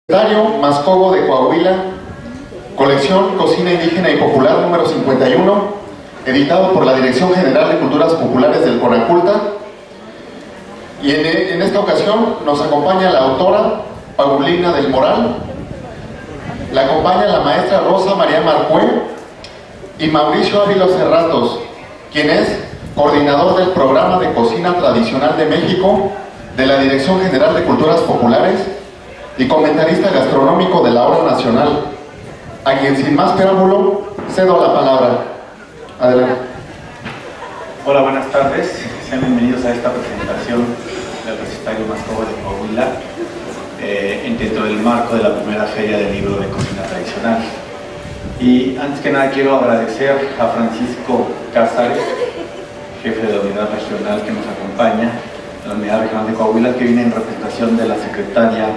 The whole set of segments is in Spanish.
Recetario Mascogo de Coahuila, colección Cocina Indígena y Popular número 51, editado por la Dirección General de Culturas Populares del CONACULTA. Y en esta ocasión nos acompaña la autora Paulina del Moral, la acompaña la maestra Rosa María Marcué y Mauricio Ávila Cerratos, quien es coordinador del Programa de Cocina Tradicional de México de la Dirección General de Culturas Populares y comentarista gastronómico de la Hora Nacional, a quien sin más preámbulo cedo la palabra. Adelante. Hola, buenas tardes. Sean bienvenidos a esta presentación del recetario Mascogo de Coahuila dentro del marco de la primera Feria del Libro de Cocina Tradicional. Y antes que nada quiero agradecer a Francisco Cázares, jefe de la unidad regional que nos acompaña, de la unidad regional de Coahuila, que viene en representación de la secretaria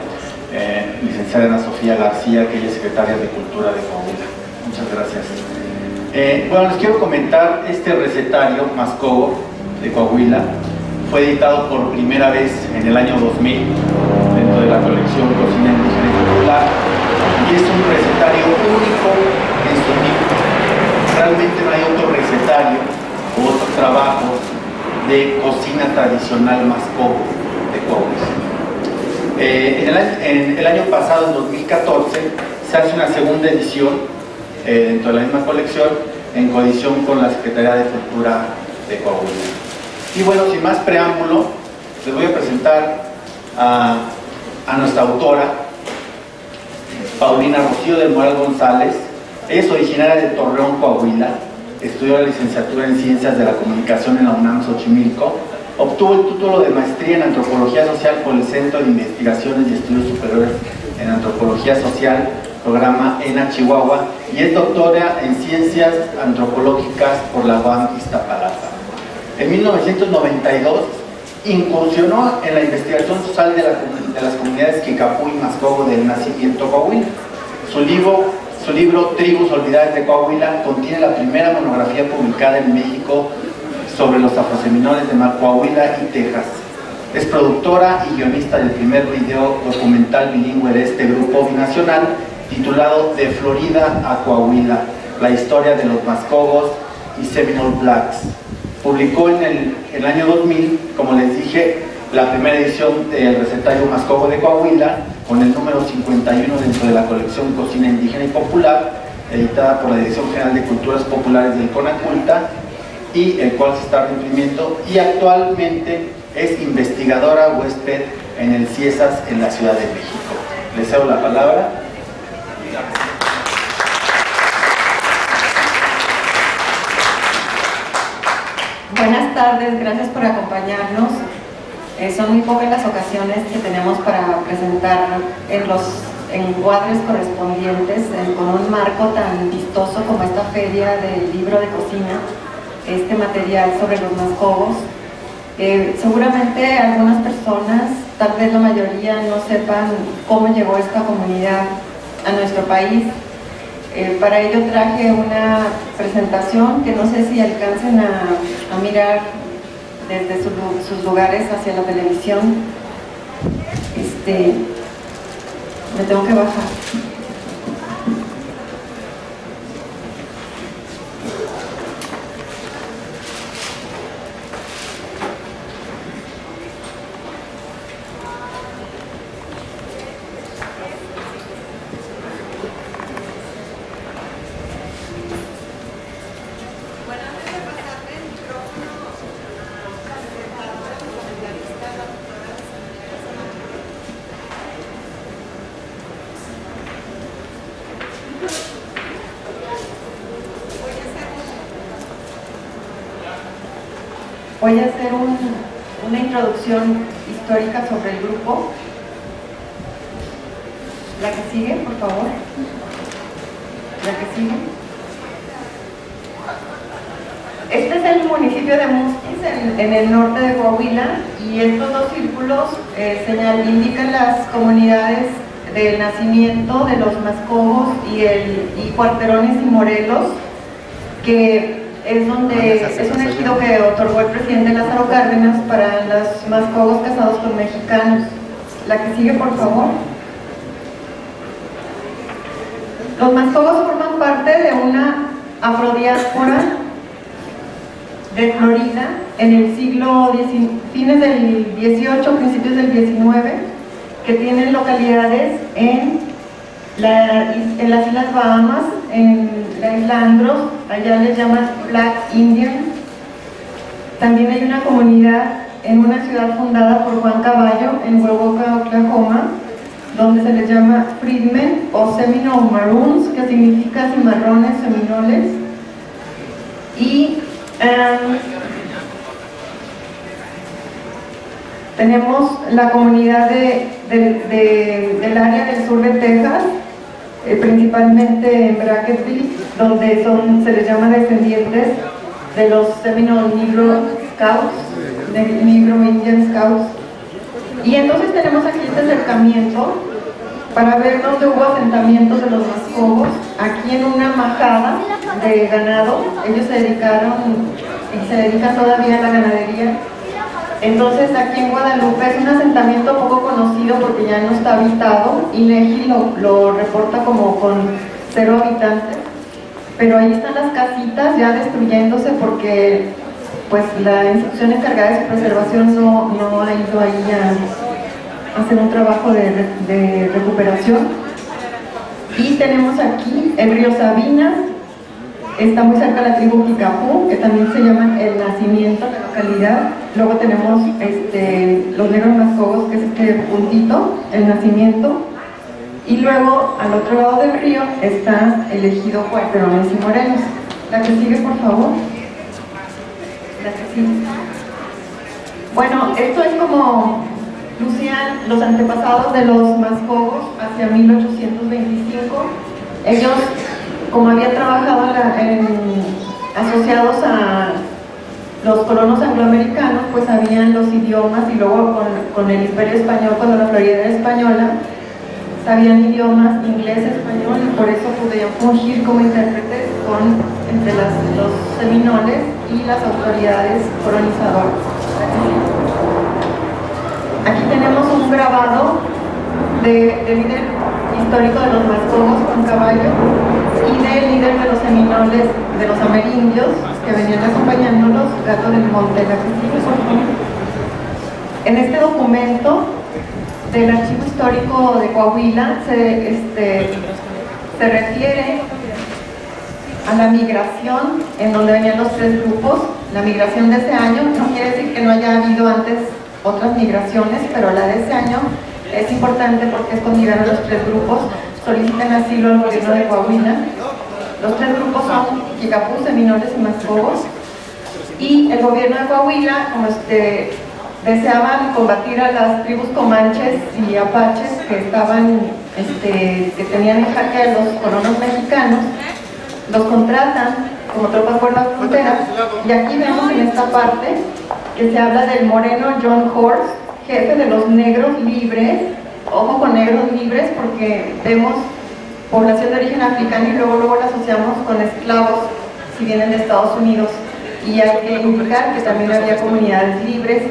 licenciada Ana Sofía García, que ella es secretaria de Cultura de Coahuila. Muchas gracias. Bueno, les quiero comentar, este recetario Mascogo de Coahuila fue editado por primera vez en el año 2000 dentro de la colección Cocina Indígena y Popular, y es un recetario único en su tipo. Realmente no hay otro recetario o otro trabajo de cocina tradicional Mascogo de Coahuila. En el año pasado, en 2014, se hace una segunda edición dentro de la misma colección, en coedición con la Secretaría de Cultura de Coahuila. Y bueno, sin más preámbulo, les voy a presentar a nuestra autora, Paulina Rocío del Moral González. Ella es originaria de Torreón, Coahuila, estudió la licenciatura en Ciencias de la Comunicación en la UNAM Xochimilco. Obtuvo el título de maestría en Antropología Social por el Centro de Investigaciones y Estudios Superiores en Antropología Social, programa ENA Chihuahua, y es doctora en Ciencias Antropológicas por la UAM Iztapalapa. En 1992 incursionó en la investigación social de las comunidades Kicapú y Mascogo del nacimiento Coahuila. Su libro Tribus Olvidadas de Coahuila contiene la primera monografía publicada en México sobre los afroseminores de Coahuila y Texas. Es productora y guionista del primer video documental bilingüe de este grupo binacional, titulado De Florida a Coahuila, la historia de los Mascogos y Seminole Blacks. Publicó en el año 2000, como les dije, la primera edición del recetario Mascogo de Coahuila, con el número 51 dentro de la colección Cocina Indígena y Popular, editada por la Dirección General de Culturas Populares del CONACULTA, y el cual se está reimprimiendo, y actualmente es investigadora huésped en el CIESAS en la Ciudad de México. Les cedo la palabra. Buenas tardes, gracias por acompañarnos. Son muy pocas las ocasiones que tenemos para presentar en los encuadres correspondientes, con un marco tan vistoso como esta feria del libro de cocina, este material sobre los Mascogos. Seguramente algunas personas, tal vez la mayoría, no sepan cómo llegó esta comunidad a nuestro país. Para ello traje una presentación que no sé si alcancen a mirar desde sus lugares hacia la televisión. Me tengo que bajar. Voy a hacer una introducción histórica sobre el grupo. La que sigue, por favor. La que sigue. Este es el municipio de Musquis, en el norte de Coahuila, y estos dos círculos indican las comunidades del nacimiento de los Mascogos y Cuarterones y Morelos, que es un ejido que otorgó el presidente Lázaro Cárdenas para los Mascogos casados con mexicanos. La que sigue, por favor. Los mascogos forman parte de una afrodiáspora de Florida en el siglo fines del 18, principios del 19, que tienen localidades en las Islas Bahamas, en la isla Andros, allá les llaman Black Indian. También hay una comunidad en una ciudad fundada por Juan Caballo, en Wewoka, Oklahoma, donde se les llama Freedmen o Seminole Maroons, que significa cimarrones, seminoles. Y tenemos la comunidad del área del sur de Texas, principalmente en Brackettville, donde se les llama descendientes de los Seminole Negro Scouts, de Negro Indian Scouts. Y entonces tenemos aquí este acercamiento para ver dónde hubo asentamientos de los mascogos, aquí en una majada de ganado. Ellos se dedicaron y se dedican todavía a la ganadería. Entonces aquí en Guadalupe es un asentamiento poco conocido porque ya no está habitado. INEGI lo reporta como con 0 habitantes, pero ahí están las casitas ya destruyéndose porque pues la institución encargada de su preservación no ha ido ahí a hacer un trabajo de recuperación. Y tenemos aquí el río Sabina, está muy cerca de la tribu Kickapoo, que también se llama El Nacimiento, la localidad. Luego tenemos los negros mascogos, que es este puntito, El Nacimiento. Y luego, al otro lado del río, está el ejido Cuarterones y Morenos. La que sigue, por favor. La que sigue. Bueno, esto es como lucían los antepasados de los mascogos hacia 1825. Ellos, como habían trabajado asociados a los colonos angloamericanos, pues sabían los idiomas, y luego con el Imperio Español, cuando la Florida era española, sabían idiomas inglés, español, y por eso podían fungir como intérpretes entre los seminoles y las autoridades colonizadoras. Aquí tenemos un grabado del líder histórico de los mascogos, Juan Caballo, y del líder de los seminoles, de los amerindios, que venían acompañándolos, Gato del Monte. La que sigue, por favor. En este documento del Archivo Histórico de Coahuila se refiere a la migración en donde venían los 3 grupos. La migración de ese año no quiere decir que no haya habido antes otras migraciones, pero la de ese año es importante porque es cuando llegaron los 3 grupos, solicitan asilo al gobierno de Coahuila. Los 3 grupos son Kickapoo, seminoles y mascogos, y el gobierno de Coahuila, como deseaban combatir a las tribus comanches y apaches que tenían en jaque a los colonos mexicanos, los contratan como tropas por la frontera. Y aquí vemos en esta parte que se habla del moreno John Horse, jefe de los negros libres. Ojo con negros libres porque vemos población de origen africano y luego la asociamos con esclavos si vienen de Estados Unidos. Y hay que indicar que también había comunidades libres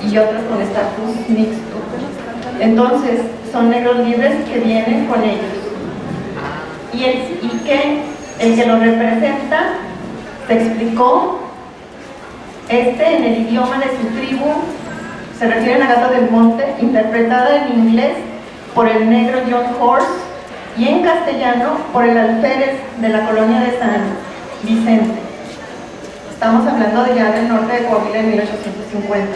y otras con estatus mixto. Entonces, son negros libres que vienen con ellos. Y el que los representa se explicó en el idioma de su tribu, se refieren a Gato del Monte, interpretada en inglés por el negro John Horse y en castellano por el alférez de la colonia de San Vicente. Estamos hablando ya del norte de Coahuila en 1850.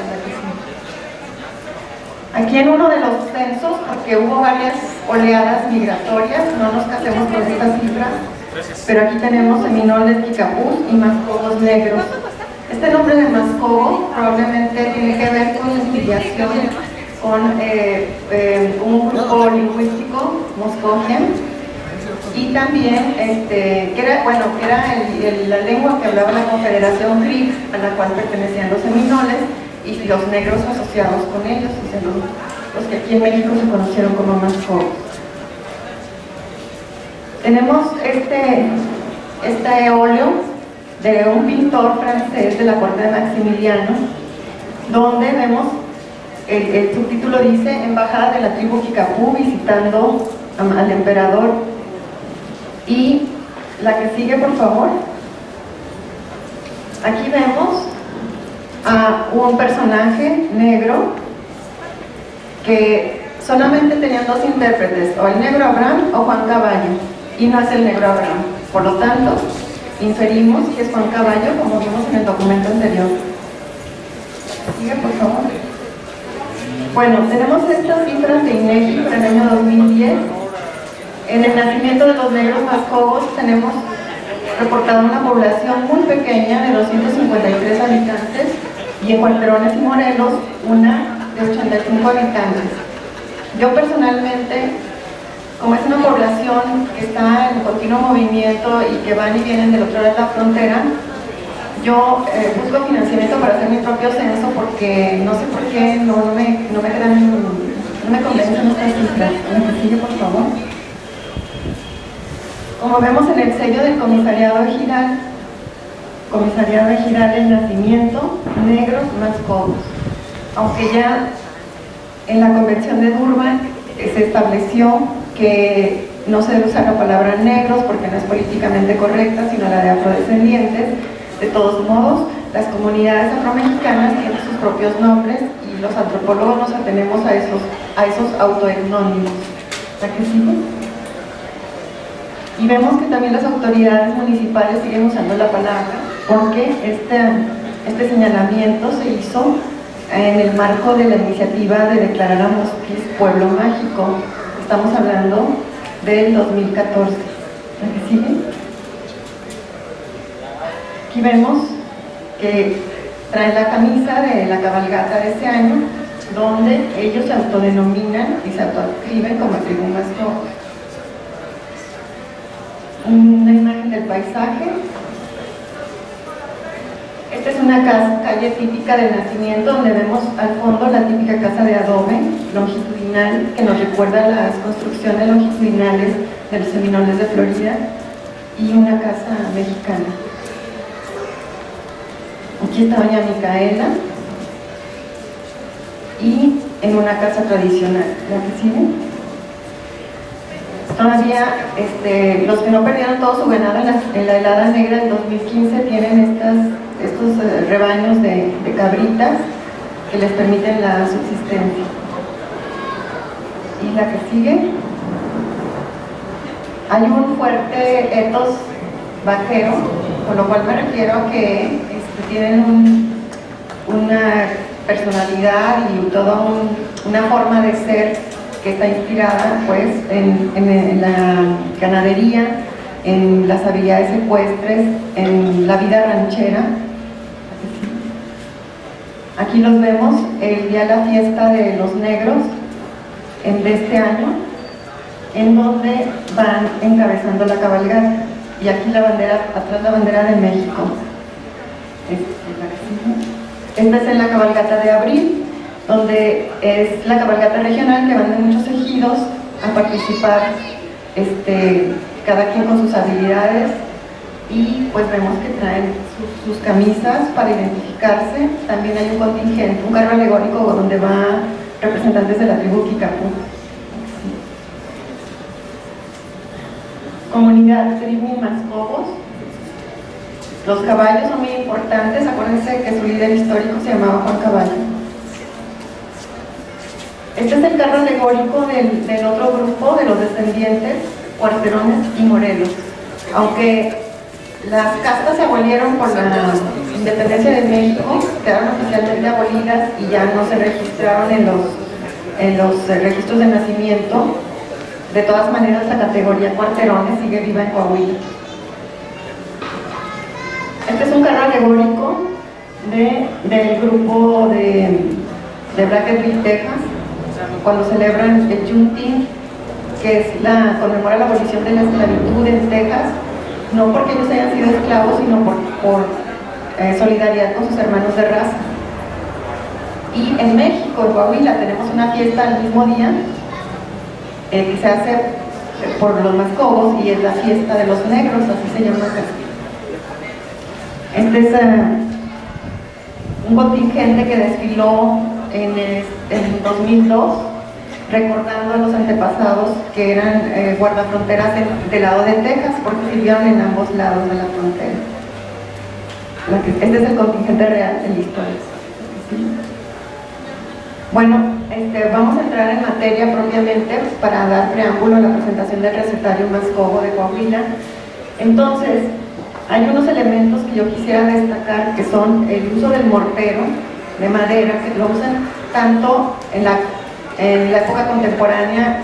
Aquí en uno de los censos, porque hubo varias oleadas migratorias, no nos casemos con estas cifras, pero aquí tenemos seminoles, Kickapoo y mascogos negros. Este nombre de mascogo probablemente tiene que ver con la filiación con un grupo lingüístico, Muscogee, y también que era la lengua que hablaba la Confederación Creek, a la cual pertenecían los seminoles y los negros asociados con ellos, los que aquí en México se conocieron como mascogos. Tenemos este óleo de un pintor francés de la corte de Maximiliano, donde vemos, el subtítulo dice Embajada de la tribu Kickapoo visitando al emperador. Y la que sigue, por favor. Aquí vemos a un personaje negro que solamente tenían dos intérpretes, o el negro Abraham o Juan Caballo, y no es el negro Abraham. Por lo tanto, inferimos que es Juan Caballo, como vimos en el documento anterior. Sigue, por favor. Bueno, tenemos estas cifras de INEGI para el año 2010. En el nacimiento de los negros mascogos tenemos reportada una población muy pequeña de 253 habitantes y en Cuarterones y Morelos una de 85 habitantes. Yo personalmente, como es una población que está en continuo movimiento y que van y vienen del otro lado de la frontera, yo busco financiamiento para hacer mi propio censo porque no sé por qué no me convencen estas cifras. ¿Me sigue, por favor? Como vemos en el sello del Comisariado Ejidal del Nacimiento, negros mascogos. Aunque ya en la Convención de Durban se estableció que no se debe usar la palabra negros porque no es políticamente correcta, sino la de afrodescendientes. De todos modos, las comunidades afromexicanas tienen sus propios nombres y los antropólogos nos atenemos a esos autoetnónimos. ¿La que sigue? Y vemos que también las autoridades municipales siguen usando la palabra porque este señalamiento se hizo en el marco de la iniciativa de declarar a Mosquis Pueblo Mágico. Estamos hablando del 2014. ¿La que sigue? Aquí vemos que traen la camisa de la cabalgata de ese año, donde ellos se autodenominan y se autoadscriben como tribu mascogos. Una imagen del paisaje. Esta es una calle típica del Nacimiento, donde vemos al fondo la típica casa de adobe longitudinal que nos recuerda las construcciones longitudinales de los Seminoles de Florida, y una casa mexicana. Aquí está doña Micaela, y en una casa tradicional. ¿La que sigue? Todavía los que no perdieron todo su ganado en la helada negra del 2015 tienen estos rebaños de cabritas que les permiten la subsistencia. Y la que sigue, hay un fuerte etos vaquero, con lo cual me refiero a que tienen una personalidad y toda una forma de ser que está inspirada pues en la ganadería, en las habilidades ecuestres, en la vida ranchera. Aquí los vemos el día de la fiesta de los negros de este año, en donde van encabezando la cabalgata, y aquí la bandera, atrás la bandera de México. Esta es en la cabalgata de abril, donde es la cabalgata regional que van de muchos ejidos a participar, cada quien con sus habilidades, y pues vemos que traen sus camisas para identificarse. También hay un contingente, un carro alegórico donde van representantes de la tribu Kikapú. Comunidad tribu Mascogos. Los caballos son muy importantes. Acuérdense que su líder histórico se llamaba Juan Caballo. Este es el carro alegórico del otro grupo, de los descendientes, Cuarterones y Morelos. Aunque las castas se abolieron por la independencia de México, quedaron oficialmente abolidas y ya no se registraron en los registros de nacimiento. De todas maneras, la categoría Cuarterones sigue viva en Coahuila. Este es un carro alegórico del grupo de Brackettville, Texas, cuando celebran el Juneteenth, que conmemora la abolición de la esclavitud en Texas, no porque ellos hayan sido esclavos, sino por solidaridad con sus hermanos de raza. Y en México, en Coahuila, tenemos una fiesta al mismo día, que se hace por los mascogos, y es la fiesta de los negros, así se llama acá. Este es un contingente que desfiló en 2002, recordando a los antepasados que eran guardafronteras del lado de Texas, porque sirvieron en ambos lados de la frontera. Este es el contingente real de la historia. ¿Sí? Bueno, vamos a entrar en materia propiamente para dar preámbulo a la presentación del recetario Mascobo de Coahuila. Entonces, hay unos elementos que yo quisiera destacar, que son el uso del mortero de madera, que lo usan tanto en la época contemporánea,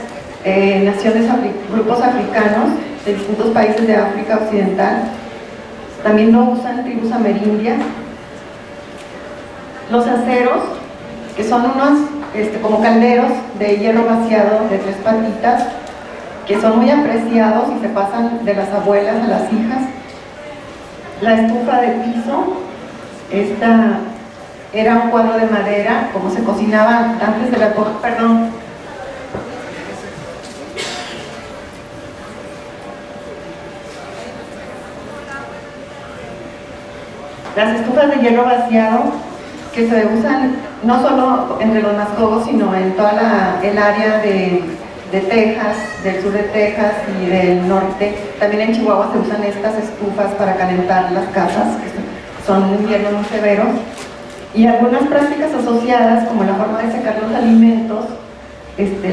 grupos africanos de distintos países de África Occidental. También lo usan tribus amerindias. Los aceros, que son unos como calderos de hierro vaciado de 3 patitas, que son muy apreciados y se pasan de las abuelas a las hijas. La estufa de piso, esta era un cuadro de madera, como se cocinaba antes de la época, perdón. Las estufas de hierro vaciado, que se usan no solo entre los mascogos, sino en toda el área de Texas, del sur de Texas y del norte. También en Chihuahua se usan estas estufas para calentar las casas, que son inviernos muy severos. Y algunas prácticas asociadas, como la forma de secar los alimentos,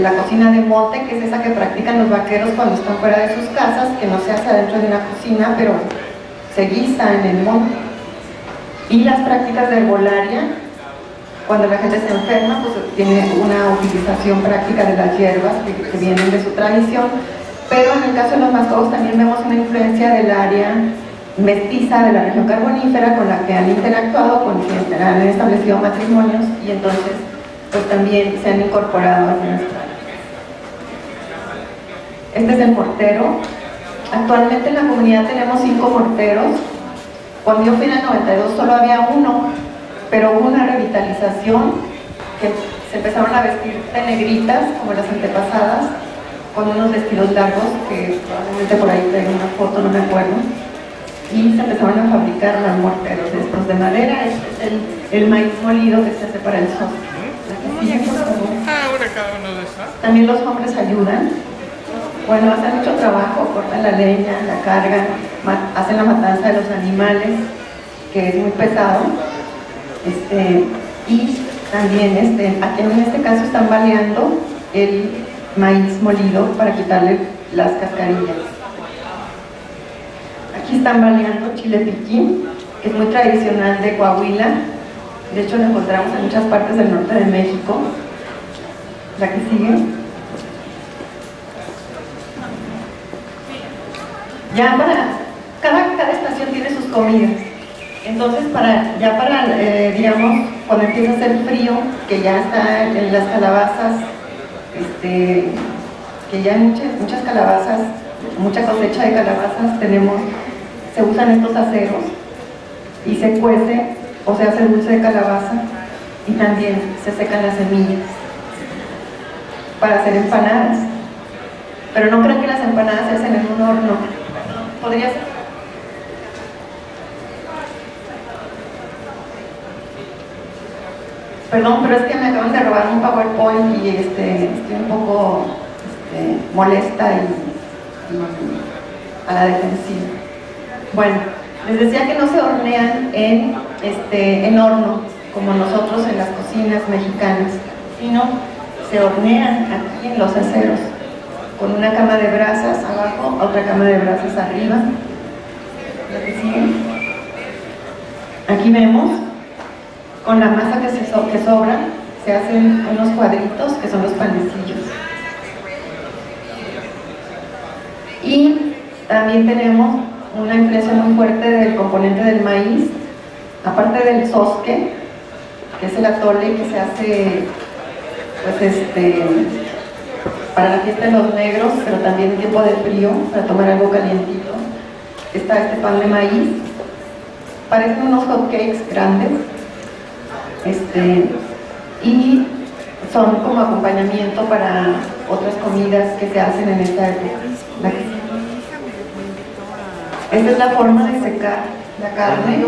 la cocina de monte, que es esa que practican los vaqueros cuando están fuera de sus casas, que no se hace adentro de una cocina, pero se guisa en el monte. Y las prácticas de herbolaria, cuando la gente se enferma, pues tiene una utilización práctica de las hierbas que vienen de su tradición. Pero en el caso de los mascogos también vemos una influencia del área mestiza de la región carbonífera con la que han interactuado, con quien han establecido matrimonios, y entonces pues también se han incorporado a nuestra. Este es el mortero. Actualmente en la comunidad tenemos 5 morteros. Cuando yo fui en el 92 solo había uno, pero hubo una revitalización que se empezaron a vestir de negritas como las antepasadas, con unos vestidos largos que probablemente por ahí traigo una foto, no me acuerdo. Y se empezaron a fabricar los morteros de estos de madera. Este es el maíz molido que se hace para el sol. Ahora cada uno de esos. También los hombres ayudan. Bueno, hacen mucho trabajo, cortan la leña, la cargan, hacen la matanza de los animales, que es muy pesado. Y también aquí en este caso están baleando el maíz molido para quitarle las cascarillas. Aquí están baleando chile piquín, que es muy tradicional de Coahuila. De hecho, lo encontramos en muchas partes del norte de México. La que sigue. Ya cada estación tiene sus comidas. Entonces, digamos, cuando empieza a hacer frío, que ya está en las calabazas, que ya hay muchas calabazas, mucha cosecha de calabazas, se usan estos aceros y se cuece o se hace dulce de calabaza, y también se secan las semillas para hacer empanadas. Pero no crean que las empanadas se hacen en un horno. Podría ser. Perdón, pero es que me acaban de robar un PowerPoint y estoy un poco molesta y a la defensiva. Bueno, les decía que no se hornean en horno, como nosotros en las cocinas mexicanas, sino se hornean aquí en los aceros, con una cama de brasas abajo, otra cama de brasas arriba. ¿La que sigue? Aquí vemos, con la masa que sobra, se hacen unos cuadritos que son los panecillos. Y también tenemos una influencia muy fuerte del componente del maíz, aparte del sosque, que es el atole que se hace para la fiesta de los negros, pero también en tiempo de frío, para tomar algo calientito. Está este pan de maíz, parecen unos hot cakes grandes, y son como acompañamiento para otras comidas que se hacen en esta época. Esta es la forma de secar la carne,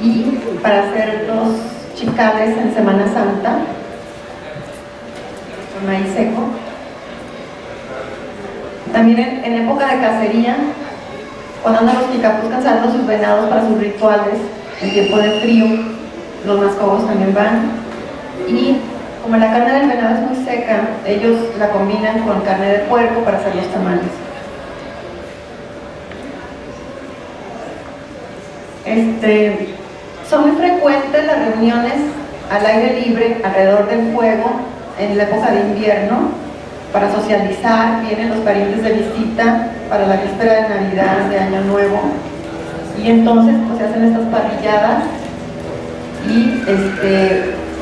y para hacer los chicales en Semana Santa, con maíz seco. También en época de cacería, cuando andan los picapús cazando sus venados para sus rituales, en tiempo de frío, los mascogos también van. Y como la carne del venado es muy seca, ellos la combinan con carne de puerco para hacer los tamales. Son muy frecuentes las reuniones al aire libre, alrededor del fuego, en la época de invierno, para socializar. Vienen los parientes de visita para la víspera de Navidad, de Año Nuevo, y entonces pues, se hacen estas parrilladas y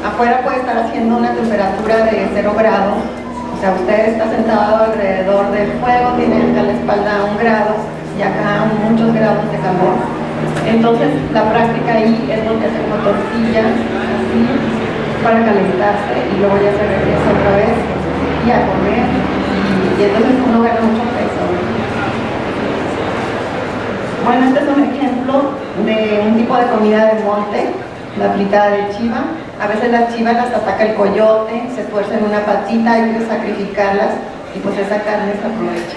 afuera puede estar haciendo una temperatura de 0 grados, o sea, usted está sentado alrededor del fuego, tiene acá la espalda a 1 grado y acá muchos grados de calor. Entonces la práctica ahí es donde hace como tortillas así para calentarse y luego ya se regresa otra vez y a comer y entonces uno gana mucho peso. Bueno, este es un ejemplo de un tipo de comida de monte, la fritada de chiva. A veces las chivas las ataca el coyote, se tuercen una patita, hay que sacrificarlas y pues esa carne se aprovecha.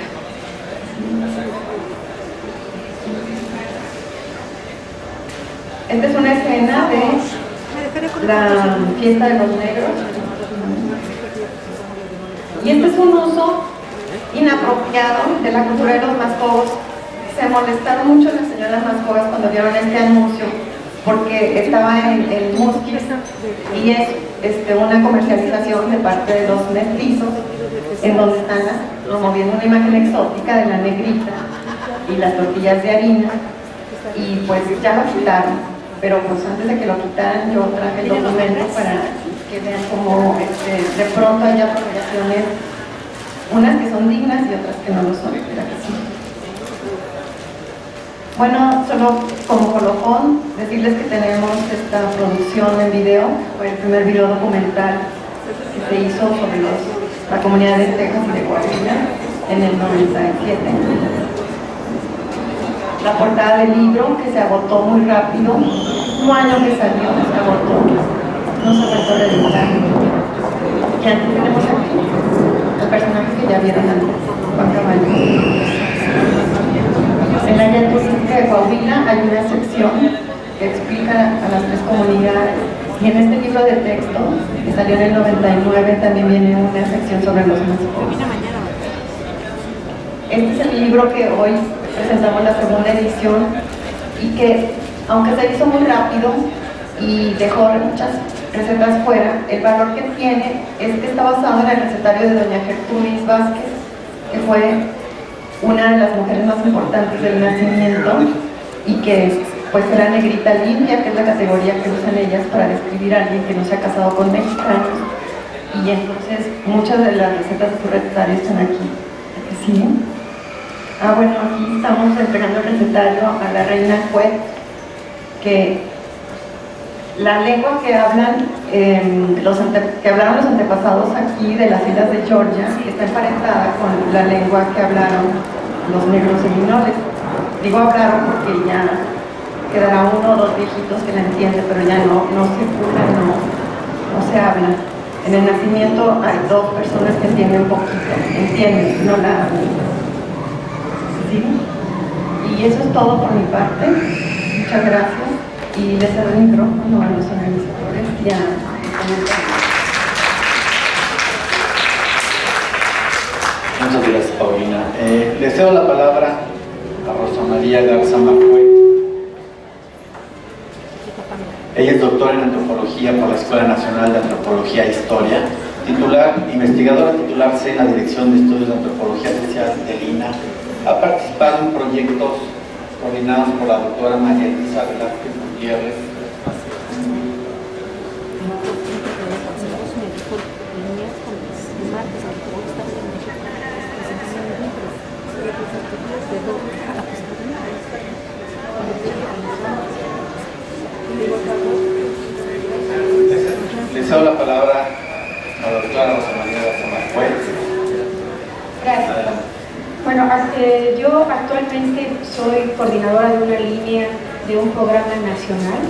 Esta es una escena de la fiesta de los negros. Y este es un uso inapropiado de la cultura de los mascogos. Se molestaron mucho las señoras mascogas cuando vieron este anuncio, porque estaba en Musquis y es una comercialización de parte de los mestizos, en donde están promoviendo una imagen exótica de la negrita y las tortillas de harina, y pues ya lo quitaron. Pero pues antes de que lo quitaran yo traje el documento para que vean cómo de pronto hay apropiaciones, unas que son dignas y otras que no lo son. Bueno, solo como colofón, decirles que tenemos esta producción en video, fue el primer video documental que se hizo sobre la comunidad de Texas y de Coahuila en el 97. La portada del libro, que se agotó muy rápido, un año que salió, se agotó, no se agotó de editar. Y aquí tenemos aquí el personaje que ya vieron antes, Juan Caballo. En la guía turística de Coahuila hay una sección que explica a las 3 comunidades, y en este libro de texto, que salió en el 99, también viene una sección sobre los mascotas. Este es el libro que hoy presentamos la segunda edición y que, aunque se hizo muy rápido y dejó muchas recetas fuera, el valor que tiene es que está basado en el recetario de doña Gertrudis Vázquez, que fue una de las mujeres más importantes del Nacimiento y que pues era negrita limpia, que es la categoría que usan ellas para describir a alguien que no se ha casado con mexicanos, y entonces muchas de las recetas de su recetario están aquí. ¿Sí? Bueno, aquí estamos entregando el recetario a la reina Cuet, que la lengua que hablan que hablaron los antepasados aquí de las islas de Georgia está emparentada con la lengua que hablaron los negros seminoles. Digo hablaron porque ya quedará 1 o 2 viejitos que la entienden, pero ya no circula, no se habla. En el Nacimiento hay 2 personas que entienden un poquito, entienden, no la hablan. ¿Sí? Y eso es todo por mi parte. Muchas gracias. Y les cedo el micrófono a los organizadores y a Muchas gracias, Paulina. Le cedo la palabra a Rosa María Garza Marcuet. Ella es doctora en antropología por la Escuela Nacional de Antropología e Historia, investigadora titular C en la Dirección de Estudios de Antropología Social del INA. Ha participado en proyectos coordinados por la doctora María Elisa Velázquez Gutiérrez. Le cedo la palabra a la doctora Rosa María Garza Marcuet. Gracias. Bueno, yo actualmente soy coordinadora de una línea de un programa nacional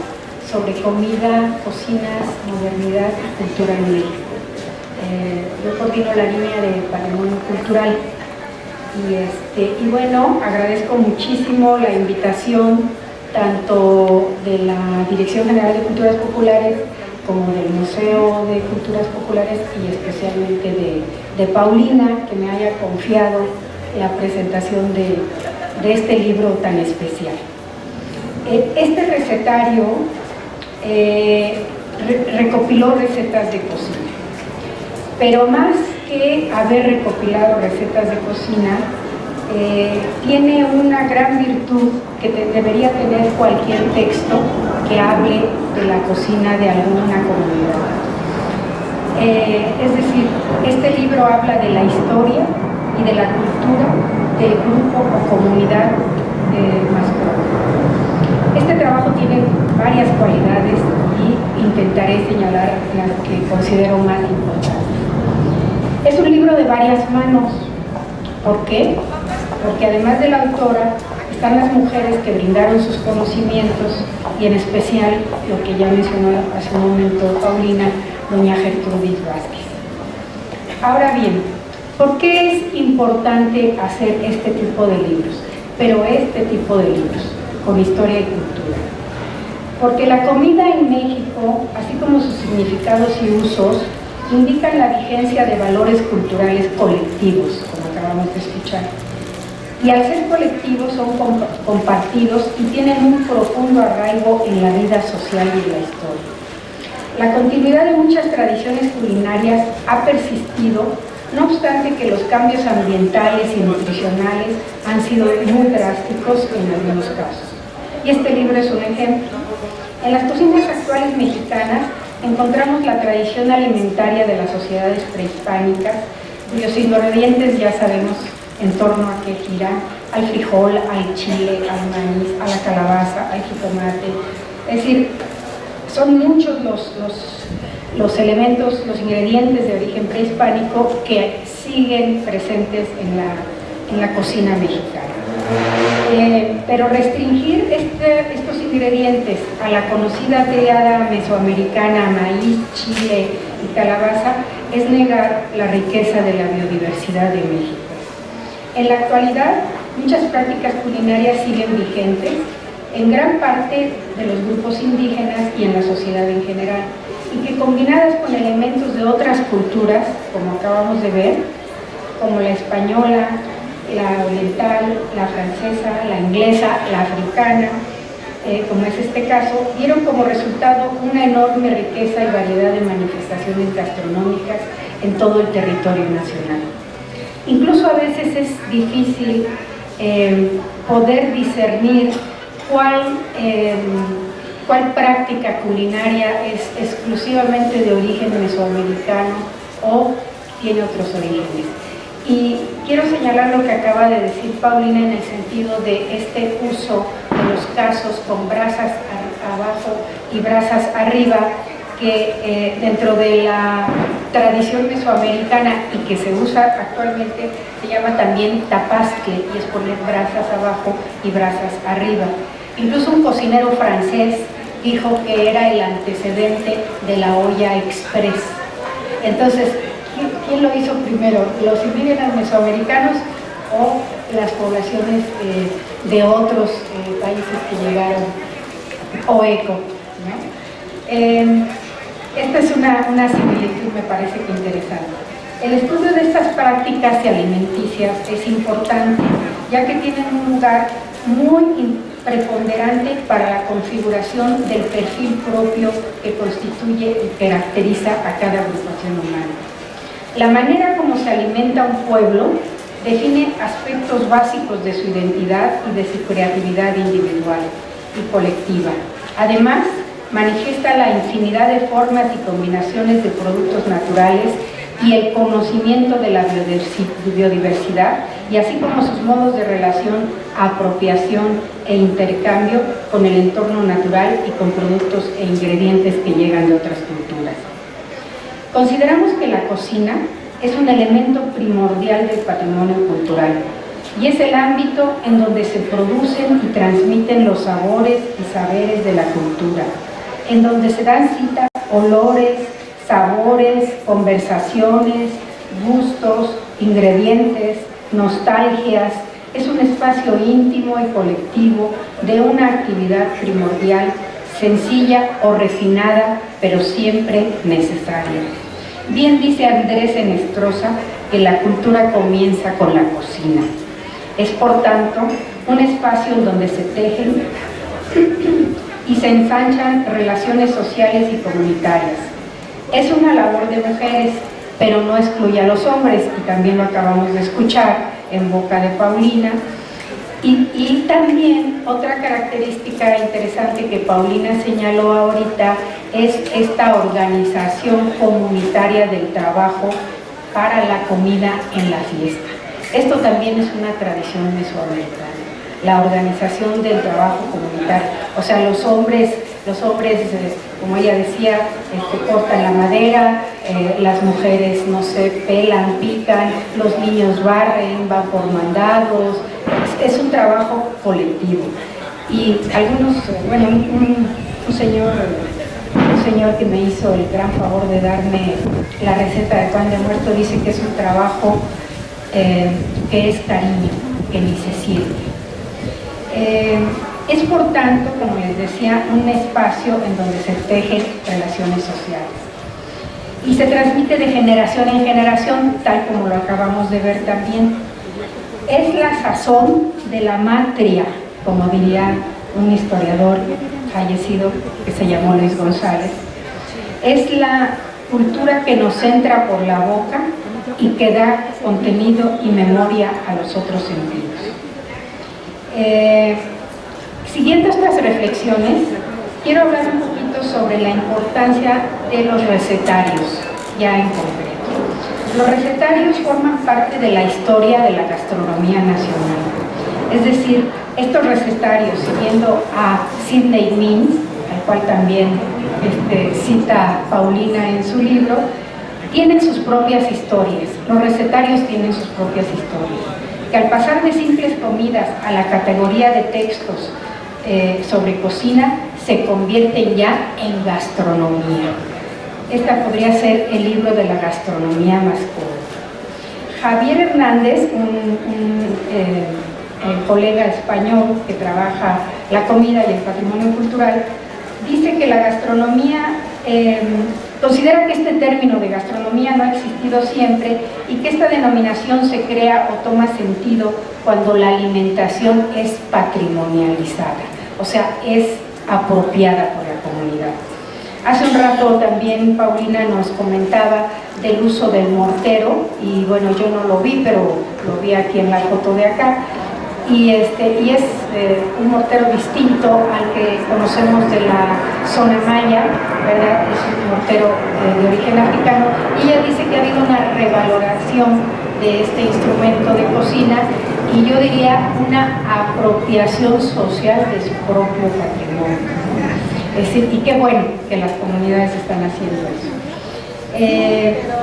sobre comida, cocinas, modernidad y cultura en México. Yo coordino la línea de patrimonio cultural y bueno, agradezco muchísimo la invitación tanto de la Dirección General de Culturas Populares como del Museo de Culturas Populares y especialmente de Paulina, que me haya confiado la presentación de este libro tan especial. Este recetario recopiló recetas de cocina, pero más que haber recopilado recetas de cocina, tiene una gran virtud que debería tener cualquier texto que hable de la cocina de alguna comunidad. Es decir, este libro habla de la historia y de la cultura del grupo o comunidad más grande. Este trabajo tiene varias cualidades y intentaré señalar las que considero más importantes. Es un libro de varias manos. ¿Por qué? Porque además de la autora, están las mujeres que brindaron sus conocimientos y en especial lo que ya mencionó hace un momento Paulina, doña Gertrudis Vázquez. Ahora bien, ¿por qué es importante hacer este tipo de libros? Pero este tipo de libros, con historia y cultura. Porque la comida en México, así como sus significados y usos, indican la vigencia de valores culturales colectivos, como acabamos de escuchar. Y al ser colectivos son compartidos y tienen un profundo arraigo en la vida social y en la historia. La continuidad de muchas tradiciones culinarias ha persistido, no obstante que los cambios ambientales y nutricionales han sido muy drásticos en algunos casos. Y este libro es un ejemplo. En las cocinas actuales mexicanas encontramos la tradición alimentaria de las sociedades prehispánicas, cuyos ingredientes ya sabemos en torno a qué giran: al frijol, al chile, al maíz, a la calabaza, al jitomate. Es decir, son muchos los elementos, los ingredientes de origen prehispánico que siguen presentes en la cocina mexicana. Pero restringir estos ingredientes a la conocida tríada mesoamericana, maíz, chile y calabaza, es negar la riqueza de la biodiversidad de México. En la actualidad, muchas prácticas culinarias siguen vigentes en gran parte de los grupos indígenas y en la sociedad en general, y que combinadas con elementos de otras culturas, como acabamos de ver, como la española, la oriental, la francesa, la inglesa, la africana, como es este caso, dieron como resultado una enorme riqueza y variedad de manifestaciones gastronómicas en todo el territorio nacional. Incluso a veces es difícil poder discernir cuál práctica culinaria es exclusivamente de origen mesoamericano o tiene otros orígenes. Y quiero señalar lo que acaba de decir Paulina en el sentido de este uso de los casos con brasas abajo y brasas arriba, que dentro de la tradición mesoamericana y que se usa actualmente se llama también tapasque, y es poner brasas abajo y brasas arriba. Incluso un cocinero francés dijo que era el antecedente de la olla express. Entonces, ¿quién lo hizo primero? ¿Los indígenas mesoamericanos o las poblaciones de otros países que llegaron? O eco, ¿no? Esta es una similitud, me parece que interesante. El estudio de estas prácticas alimenticias es importante, ya que tienen un lugar muy preponderante para la configuración del perfil propio que constituye y caracteriza a cada agrupación humana. La manera como se alimenta un pueblo define aspectos básicos de su identidad y de su creatividad individual y colectiva. Además, manifiesta la infinidad de formas y combinaciones de productos naturales y el conocimiento de la biodiversidad, y así como sus modos de relación, apropiación e intercambio con el entorno natural y con productos e ingredientes que llegan de otras culturas. Consideramos que la cocina es un elemento primordial del patrimonio cultural y es el ámbito en donde se producen y transmiten los sabores y saberes de la cultura, en donde se dan cita olores, sabores, conversaciones, gustos, ingredientes, nostalgias. Es un espacio íntimo y colectivo de una actividad primordial, sencilla o refinada, pero siempre necesaria. Bien dice Andrés Enestrosa que la cultura comienza con la cocina. Es, por tanto, un espacio en donde se tejen y se ensanchan relaciones sociales y comunitarias. Es una labor de mujeres, pero no excluye a los hombres, y también lo acabamos de escuchar en boca de Paulina. Y también otra característica interesante que Paulina señaló ahorita es esta organización comunitaria del trabajo para la comida en la fiesta. Esto también es una tradición mesoamericana, la organización del trabajo comunitario. O sea, los hombres, como ella decía, cortan la madera, las mujeres, no sé, pelan, pican, los niños barren, van por mandados. Es un trabajo colectivo. Y algunos, bueno, un señor que me hizo el gran favor de darme la receta de pan de muerto dice que es un trabajo que es cariño, que ni se siente. Es, por tanto, como les decía, un espacio en donde se tejen relaciones sociales y se transmite de generación en generación, tal como lo acabamos de ver también. Es la sazón de la matria, como diría un historiador fallecido que se llamó Luis González. Es la cultura que nos entra por la boca y que da contenido y memoria a los otros sentidos. Siguiendo estas reflexiones, quiero hablar un poquito sobre la importancia de los recetarios, ya en concreto. Los recetarios forman parte de la historia de la gastronomía nacional. Es decir, estos recetarios, siguiendo a Sidney Mintz, al cual también cita Paulina en su libro, tienen sus propias historias. Los recetarios tienen sus propias historias, que al pasar de simples comidas a la categoría de textos sobre cocina, se convierten ya en gastronomía. Esta podría ser el libro de la gastronomía masculina. Javier Hernández, un colega español que trabaja la comida y el patrimonio cultural, dice que la gastronomía, considera que este término de gastronomía no ha existido siempre y que esta denominación se crea o toma sentido cuando la alimentación es patrimonializada, o sea, es apropiada por la comunidad. Hace un rato también Paulina nos comentaba del uso del mortero, y bueno, yo no lo vi, pero lo vi aquí en la foto de acá, y es un mortero distinto al que conocemos de la zona maya, ¿verdad? Es un mortero de origen africano, y ella dice que ha habido una revaloración de este instrumento de cocina, y yo diría una apropiación social de su propio patrimonio. Es decir, y qué bueno que las comunidades están haciendo eso.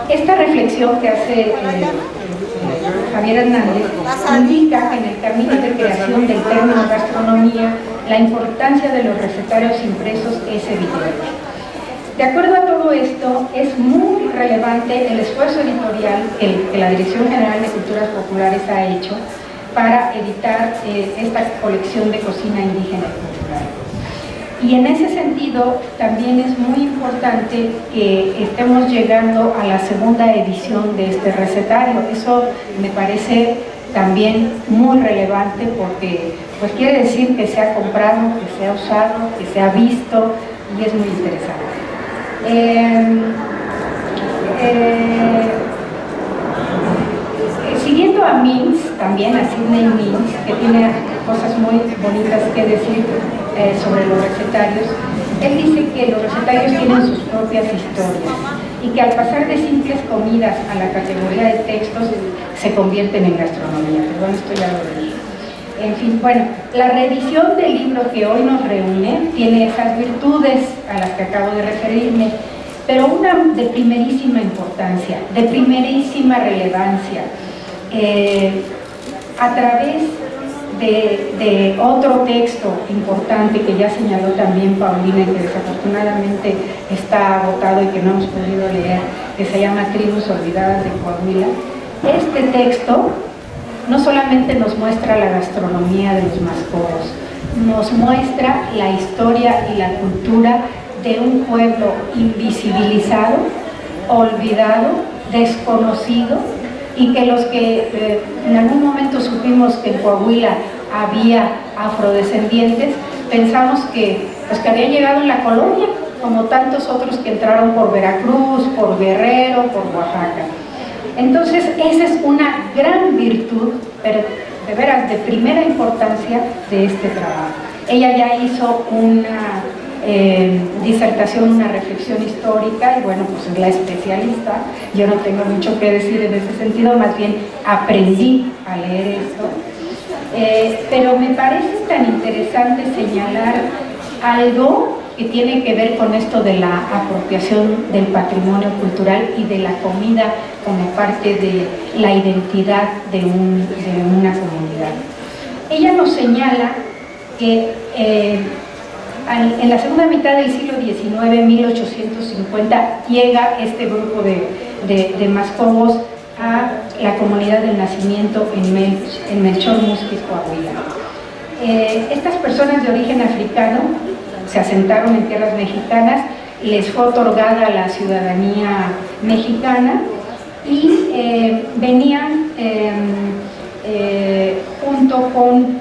Esta reflexión que hace Javier Hernández indica que en el camino de creación del término gastronomía, la importancia de los recetarios impresos es evidente. De acuerdo a todo esto, es muy relevante el esfuerzo editorial que la Dirección General de Culturas Populares ha hecho para editar esta colección de cocina indígena y cultural. Y en ese sentido, también es muy importante que estemos llegando a la segunda edición de este recetario. Eso me parece también muy relevante porque pues quiere decir que se ha comprado, que se ha usado, que se ha visto, y es muy interesante. Siguiendo a Mintz, también a Sidney Mintz, que tiene cosas muy bonitas que decir sobre los recetarios, él dice que los recetarios tienen sus propias historias y que al pasar de simples comidas a la categoría de textos se convierten en gastronomía. Perdón, esto ya lo dije. En fin, bueno, la reedición del libro que hoy nos reúne tiene esas virtudes a las que acabo de referirme, pero una de primerísima importancia, de primerísima relevancia, a través de otro texto importante que ya señaló también Paulina y que desafortunadamente está agotado y que no hemos podido leer, que se llama Tribus Olvidadas de Coahuila. Este texto no solamente nos muestra la gastronomía de los Mascobos, nos muestra la historia y la cultura de un pueblo invisibilizado, olvidado, desconocido, y que los que en algún momento supimos que en Coahuila había afrodescendientes, pensamos que, pues, que habían llegado en la colonia, como tantos otros que entraron por Veracruz, por Guerrero, por Oaxaca. Entonces, esa es una gran virtud, pero de veras de primera importancia de este trabajo. Ella ya hizo una disertación, una reflexión histórica, y bueno, pues es la especialista. Yo no tengo mucho que decir en ese sentido, más bien aprendí a leer esto. Pero me parece tan interesante señalar algo que tiene que ver con esto de la apropiación del patrimonio cultural y de la comida como parte de la identidad de una comunidad. Ella nos señala que en la segunda mitad del siglo XIX, 1850, llega este grupo de Mascobos a la comunidad del nacimiento en Melchor Musquis, Coahuila. Estas personas de origen africano se asentaron en tierras mexicanas, les fue otorgada la ciudadanía mexicana y venían junto con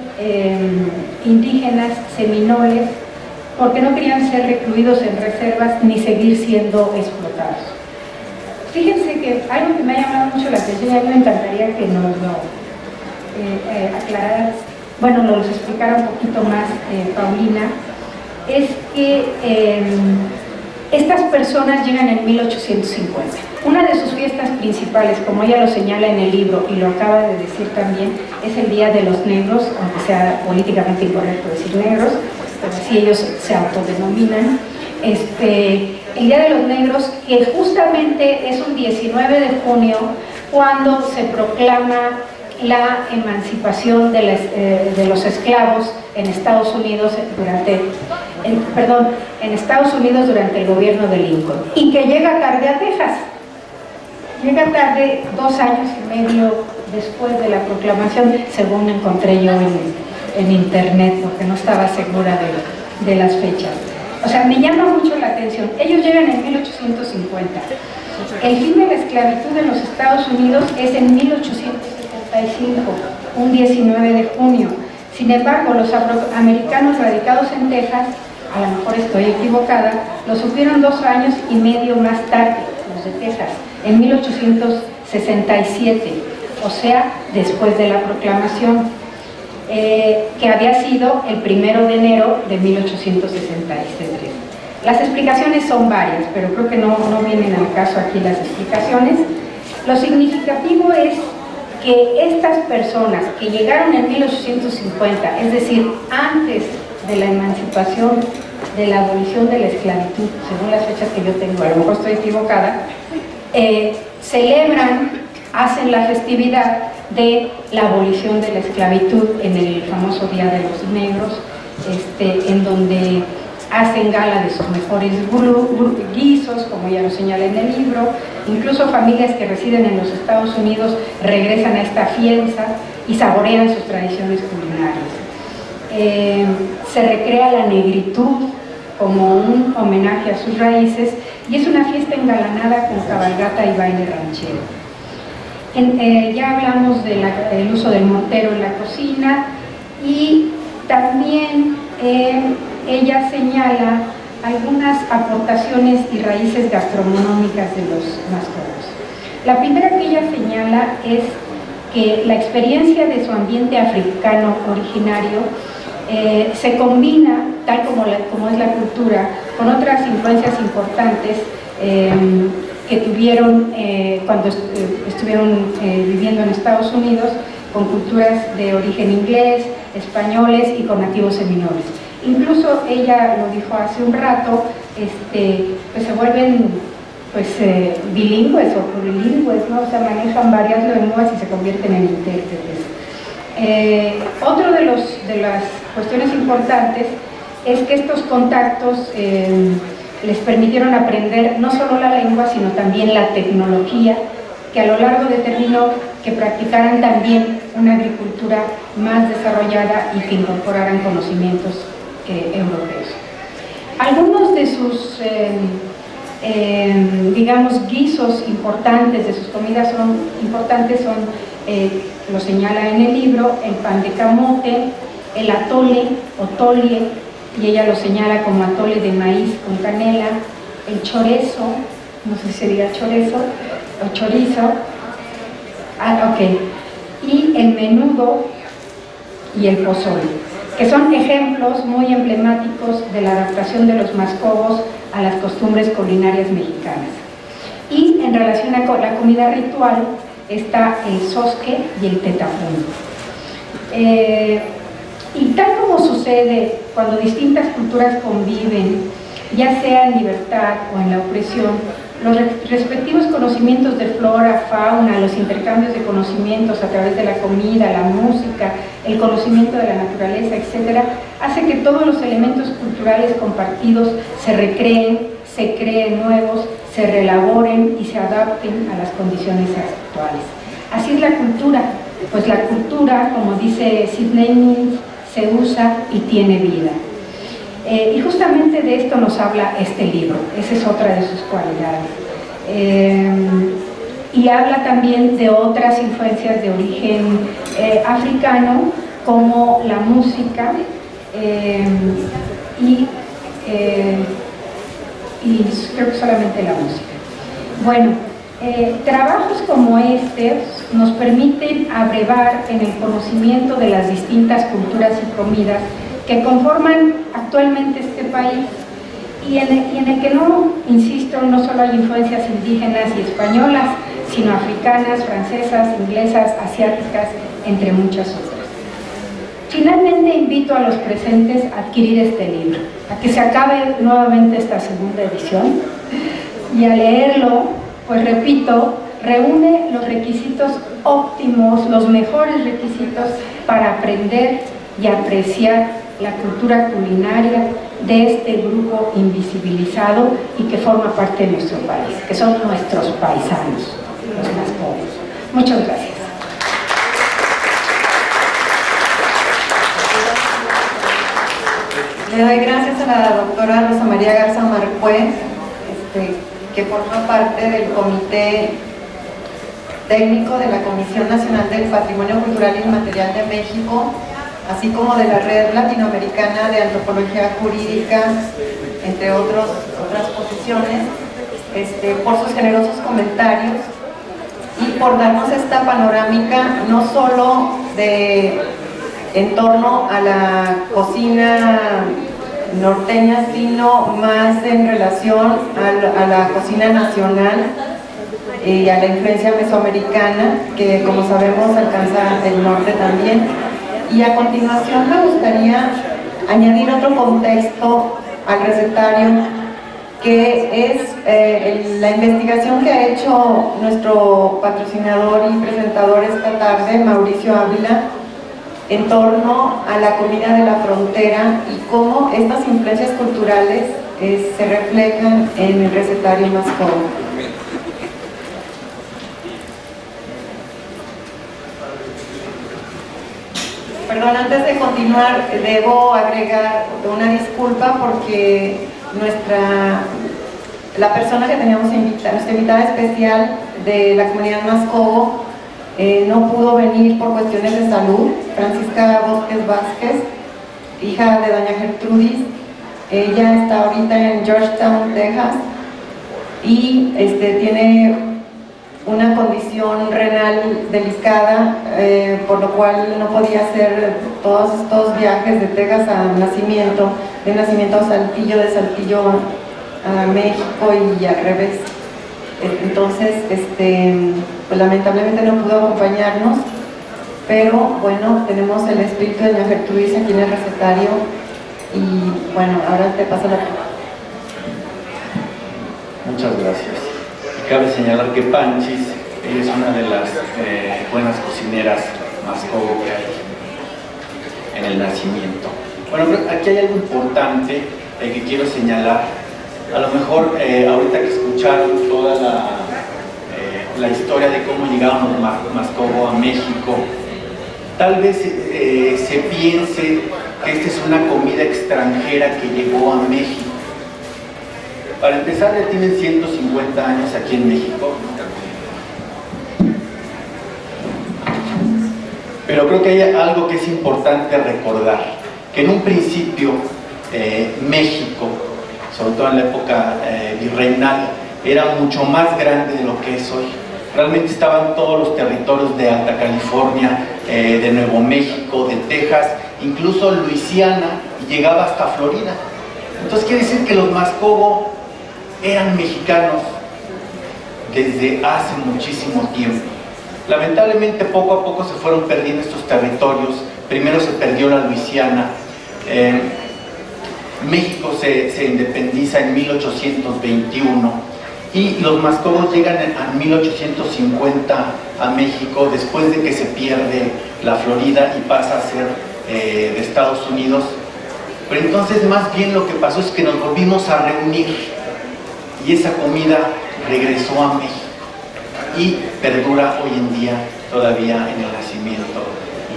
indígenas seminoles, porque no querían ser recluidos en reservas ni seguir siendo explotados. Fíjense que algo que me ha llamado mucho la atención, y a mí me encantaría que nos lo aclarara, bueno, nos lo explicara un poquito más Paulina, es que estas personas llegan en 1850. Una de sus fiestas principales, como ella lo señala en el libro y lo acaba de decir también, es el Día de los Negros, aunque sea políticamente incorrecto decir negros, pero así ellos se autodenominan. El Día de los Negros, que justamente es un 19 de junio, cuando se proclama la emancipación de los esclavos en Estados Unidos durante el gobierno de Lincoln, y que llega tarde a Texas. Llega tarde 2 años y medio después de la proclamación, según encontré yo en internet, porque no estaba segura de las fechas. O sea, me llama mucho la atención. Ellos llegan en 1850. El fin de la esclavitud en los Estados Unidos es en 1875, un 19 de junio. Sin embargo, los afroamericanos radicados en Texas, a lo mejor estoy equivocada, lo supieron 2 años y medio más tarde, los de Texas, en 1867, o sea, después de la proclamación, que había sido el 1 de enero de 1863. Las explicaciones son varias, pero creo que no vienen al caso aquí las explicaciones. Lo significativo es que estas personas que llegaron en 1850, es decir, antes de la emancipación, de la abolición de la esclavitud, según las fechas que yo tengo, a lo mejor estoy equivocada, celebran, hacen la festividad de la abolición de la esclavitud en el famoso Día de los Negros, en donde hacen gala de sus mejores guisos, como ya lo señala en el libro. Incluso familias que residen en los Estados Unidos regresan a esta fiesta y saborean sus tradiciones culinarias. Se recrea la negritud como un homenaje a sus raíces, y es una fiesta engalanada con cabalgata y baile ranchero. Ya hablamos del uso del mortero en la cocina, y también ella señala algunas aportaciones y raíces gastronómicas de los Mascobos. La primera que ella señala es que la experiencia de su ambiente africano originario se combina, tal como es la cultura, con otras influencias importantes que tuvieron cuando estuvieron viviendo en Estados Unidos, con culturas de origen inglés, españoles y con nativos seminoles. Incluso ella lo dijo hace un rato, pues se vuelven bilingües o plurilingües, ¿no? O sea, manejan varias lenguas y se convierten en intérpretes. Otro de las cuestiones importantes es que estos contactos les permitieron aprender no solo la lengua, sino también la tecnología, que a lo largo determinó que practicaran también una agricultura más desarrollada y que incorporaran conocimientos europeos. Algunos de sus, digamos, guisos importantes, de sus comidas importantes son, lo señala en el libro, el pan de camote, el atole o tolie, y ella lo señala como atole de maíz con canela, el chorezo, no sé si sería chorezo o chorizo, y el menudo y el pozole, que son ejemplos muy emblemáticos de la adaptación de los mascobos a las costumbres culinarias mexicanas. Y en relación a la comida ritual está el sosque y el tetapún. Y tal como sucede cuando distintas culturas conviven, ya sea en libertad o en la opresión, los respectivos conocimientos de flora, fauna, los intercambios de conocimientos a través de la comida, la música, el conocimiento de la naturaleza, etc., hace que todos los elementos culturales compartidos se recreen, se creen nuevos, se reelaboren y se adapten a las condiciones actuales. Así es la cultura, pues la cultura, como dice Sidney Mills, se usa y tiene vida. Y justamente de esto nos habla este libro, esa es otra de sus cualidades. Y habla también de otras influencias de origen africano, como la música y creo que solamente la música. Bueno, trabajos como este nos permiten abrevar en el conocimiento de las distintas culturas y comidas que conforman actualmente este país y en el que no, insisto, no solo hay influencias indígenas y españolas, sino africanas, francesas, inglesas, asiáticas, entre muchas otras. Finalmente invito a los presentes a adquirir este libro, a que se acabe nuevamente esta segunda edición y a leerlo, pues repito, reúne los requisitos óptimos, los mejores requisitos para aprender y apreciar la cultura culinaria de este grupo invisibilizado y que forma parte de nuestro país, que son nuestros paisanos, los más pobres. Muchas gracias. Le doy gracias a la doctora Rosa María Garza Marcué, que forma parte del Comité Técnico de la Comisión Nacional del Patrimonio Cultural Inmaterial de México, así como de la Red Latinoamericana de Antropología Jurídica, entre otras posiciones, por sus generosos comentarios y por darnos esta panorámica no solo en torno a la cocina norteña, sino más en relación a la cocina nacional y a la influencia mesoamericana, que como sabemos alcanza el norte también. Y a continuación me gustaría añadir otro contexto al recetario, que es la investigación que ha hecho nuestro patrocinador y presentador esta tarde, Mauricio Ávila, en torno a la comida de la frontera y cómo estas influencias culturales se reflejan en el recetario Mascobos. Perdón, antes de continuar, debo agregar una disculpa porque la persona que teníamos nuestra invitada especial de la comunidad Mascobo, no pudo venir por cuestiones de salud. Francisca Bosques Vázquez, hija de doña Gertrudis, ella está ahorita en Georgetown, Texas, y tiene una condición renal delicada, por lo cual no podía hacer todos estos viajes de Texas a Nacimiento, de Nacimiento a Saltillo, de Saltillo a México y al revés. Entonces, pues lamentablemente no pudo acompañarnos, pero bueno, tenemos el espíritu de doña Gertrudis aquí en el recetario y bueno, ahora te paso la palabra. Muchas gracias. Cabe señalar que Panchis es una de las buenas cocineras Mascobo que hay. en el nacimiento. Bueno, aquí hay algo importante que quiero señalar. A lo mejor ahorita que escucharon toda la historia de cómo llegaron los Mascobo a México, tal vez se piense que esta es una comida extranjera que llegó a México. Para empezar, ya tienen 150 años aquí en México, pero creo que hay algo que es importante recordar, que en un principio México, sobre todo en la época virreinal, era mucho más grande de lo que es hoy. Realmente estaban todos los territorios de Alta California, de Nuevo México, de Texas, incluso Luisiana, y llegaba hasta Florida. Entonces quiere decir que los Mascobo eran mexicanos desde hace muchísimo tiempo. Lamentablemente poco a poco se fueron perdiendo estos territorios. Primero se perdió la Luisiana. México se independiza en 1821 y los Mascobos llegan en 1850 a México, después de que se pierde la Florida y pasa a ser de Estados Unidos. Pero entonces más bien lo que pasó es que nos volvimos a reunir y esa comida regresó a México y perdura hoy en día todavía en el nacimiento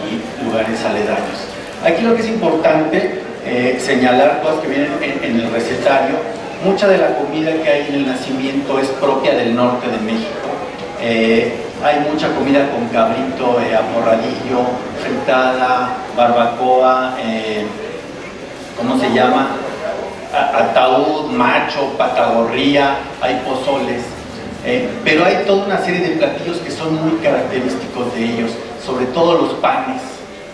y lugares aledaños. Aquí lo que es importante señalar, cosas que vienen en el recetario: mucha de la comida que hay en el nacimiento es propia del norte de México. Hay mucha comida con cabrito, amorradillo, fritada, barbacoa, ¿cómo se llama? Ataúd, macho, patagorría, hay pozoles. Pero hay toda una serie de platillos que son muy característicos de ellos, sobre todo los panes.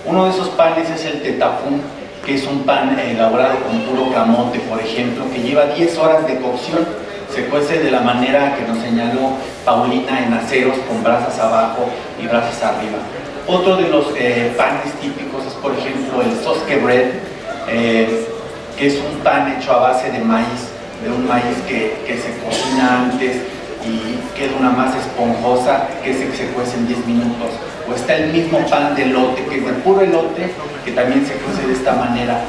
Uno de esos panes es el tetapún, que es un pan elaborado con puro camote, por ejemplo, que lleva 10 horas de cocción. Se cuece de la manera que nos señaló Paulina, en aceros, con brasas abajo y brasas arriba. Otro de los panes típicos es, por ejemplo, el sosque bread, que es un pan hecho a base de maíz, de un maíz que se cocina antes y queda una masa esponjosa, que se cuece en 10 minutos. O está el mismo pan de elote, que es de puro elote, que también se cuece de esta manera.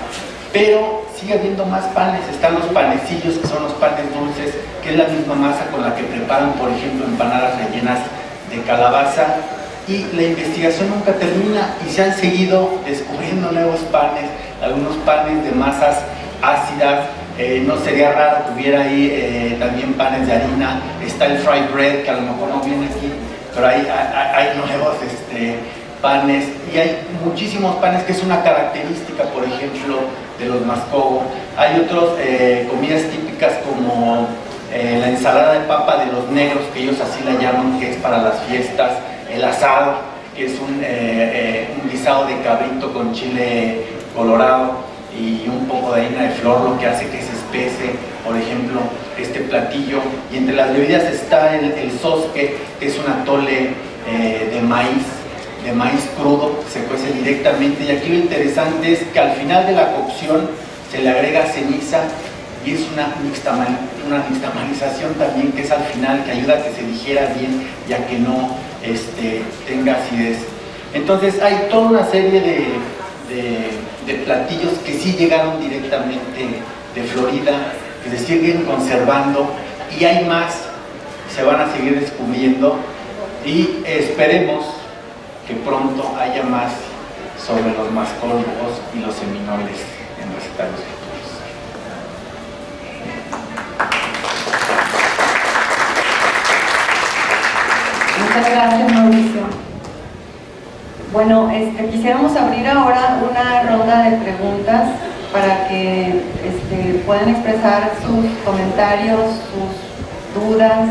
Pero sigue habiendo más panes. Están los panecillos, que son los panes dulces, que es la misma masa con la que preparan, por ejemplo, empanadas rellenas de calabaza. Y la investigación nunca termina y se han seguido descubriendo nuevos panes, algunos panes de masas ácidas. No sería raro que hubiera ahí también panes de harina. Está el fried bread, que a lo mejor no viene aquí, pero hay nuevos panes, y hay muchísimos panes, que es una característica, por ejemplo, de los Mascobo. Hay otras comidas típicas como la ensalada de papa de los negros, que ellos así la llaman, que es para las fiestas. El asado, que es un guisado de cabrito con chile colorado y un poco de harina de flor, lo que hace que se espese, por ejemplo, este platillo. Y entre las bebidas está el sosque, que es un atole de maíz crudo, se cuece directamente. Y aquí lo interesante es que al final de la cocción se le agrega ceniza, y es una nixtamalización también, que es al final, que ayuda a que se digiera bien y a que no tenga acidez. Entonces hay toda una serie de platillos que sí llegaron directamente de Florida, que se siguen conservando, y hay más, se van a seguir descubriendo, y esperemos que pronto haya más sobre los mascólogos y los seminoles en recetarios futuros. Muchas gracias, Mauricio. Bueno, quisiéramos abrir ahora una ronda de preguntas para que puedan expresar sus comentarios, sus dudas,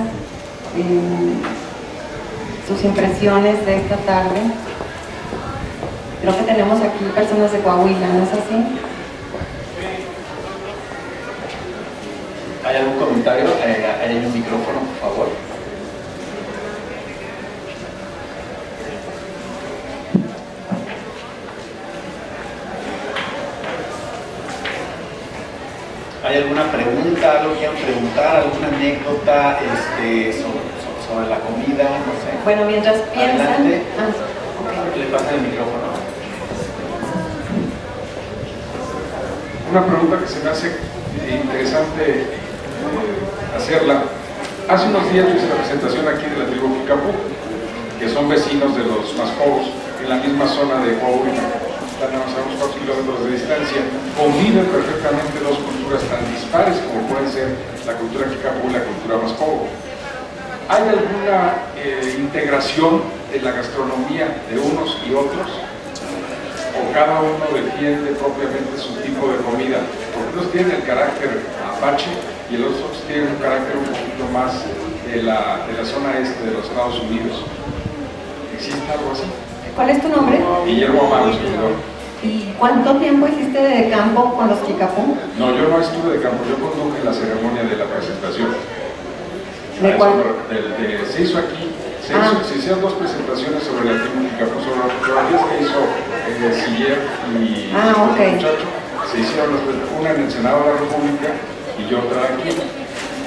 sus impresiones de esta tarde. Creo que tenemos aquí personas de Coahuila, ¿no es así? ¿Hay algún comentario? ¿Hay un micrófono, por favor? ¿Hay alguna pregunta, algo que quieran preguntar, alguna anécdota sobre la comida? No sé. Bueno, mientras piensan... Adelante. Okay. Le pasan el micrófono. una pregunta que se me hace interesante hacerla. Hace unos días yo hice la presentación aquí de la tribu Kicapú, que son vecinos de los Mascogos, en la misma zona de Coahuila, están a unos 4 kilómetros de distancia. Conviven perfectamente dos culturas tan dispares como pueden ser la cultura Kicapú y la cultura Mascogo. ¿Hay alguna integración de la gastronomía de unos y otros? ¿O cada uno defiende propiamente su tipo de comida? Porque unos tienen el carácter apache y los otros tienen un carácter un poquito más de la zona este de los Estados Unidos. ¿Existe algo así? ¿Cuál es tu nombre? Guillermo Amaro, servidor. ¿Y cuánto tiempo hiciste de campo con los Kicapú? No, yo no estuve de campo, yo conduje la ceremonia de la presentación. ¿De cuál? Se hizo aquí, se hicieron dos presentaciones sobre la tribu Kicapú, sobre las fotografías que hizo Siller y okay. muchacho. Se hicieron una en el Senado de la República y otra aquí.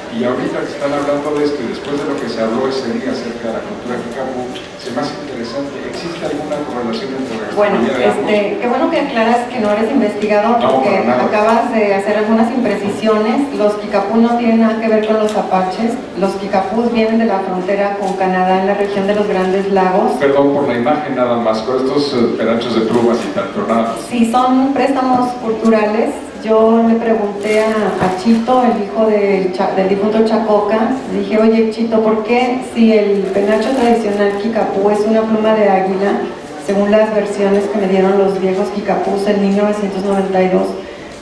Y ahorita que están hablando de esto y después de lo que se habló ese día acerca de la cultura Kicapú, se me hace interesante. ¿Existe alguna correlación entre la gastronomía de ambos? Qué bueno que aclaras que no eres investigador, porque acabas de hacer algunas imprecisiones. Los Kicapú no tienen nada que ver con los apaches. Los Kicapús vienen de la frontera con Canadá, en la región de los Grandes Lagos. Perdón por la imagen nada más, con estos penachos de plumas y tanto nada. Sí, son préstamos culturales. Yo le pregunté a Chito, el hijo del difunto Chacoca, le dije, oye Chito, ¿por qué si el penacho tradicional Kicapú es una pluma de águila, según las versiones que me dieron los viejos Kicapús en 1992,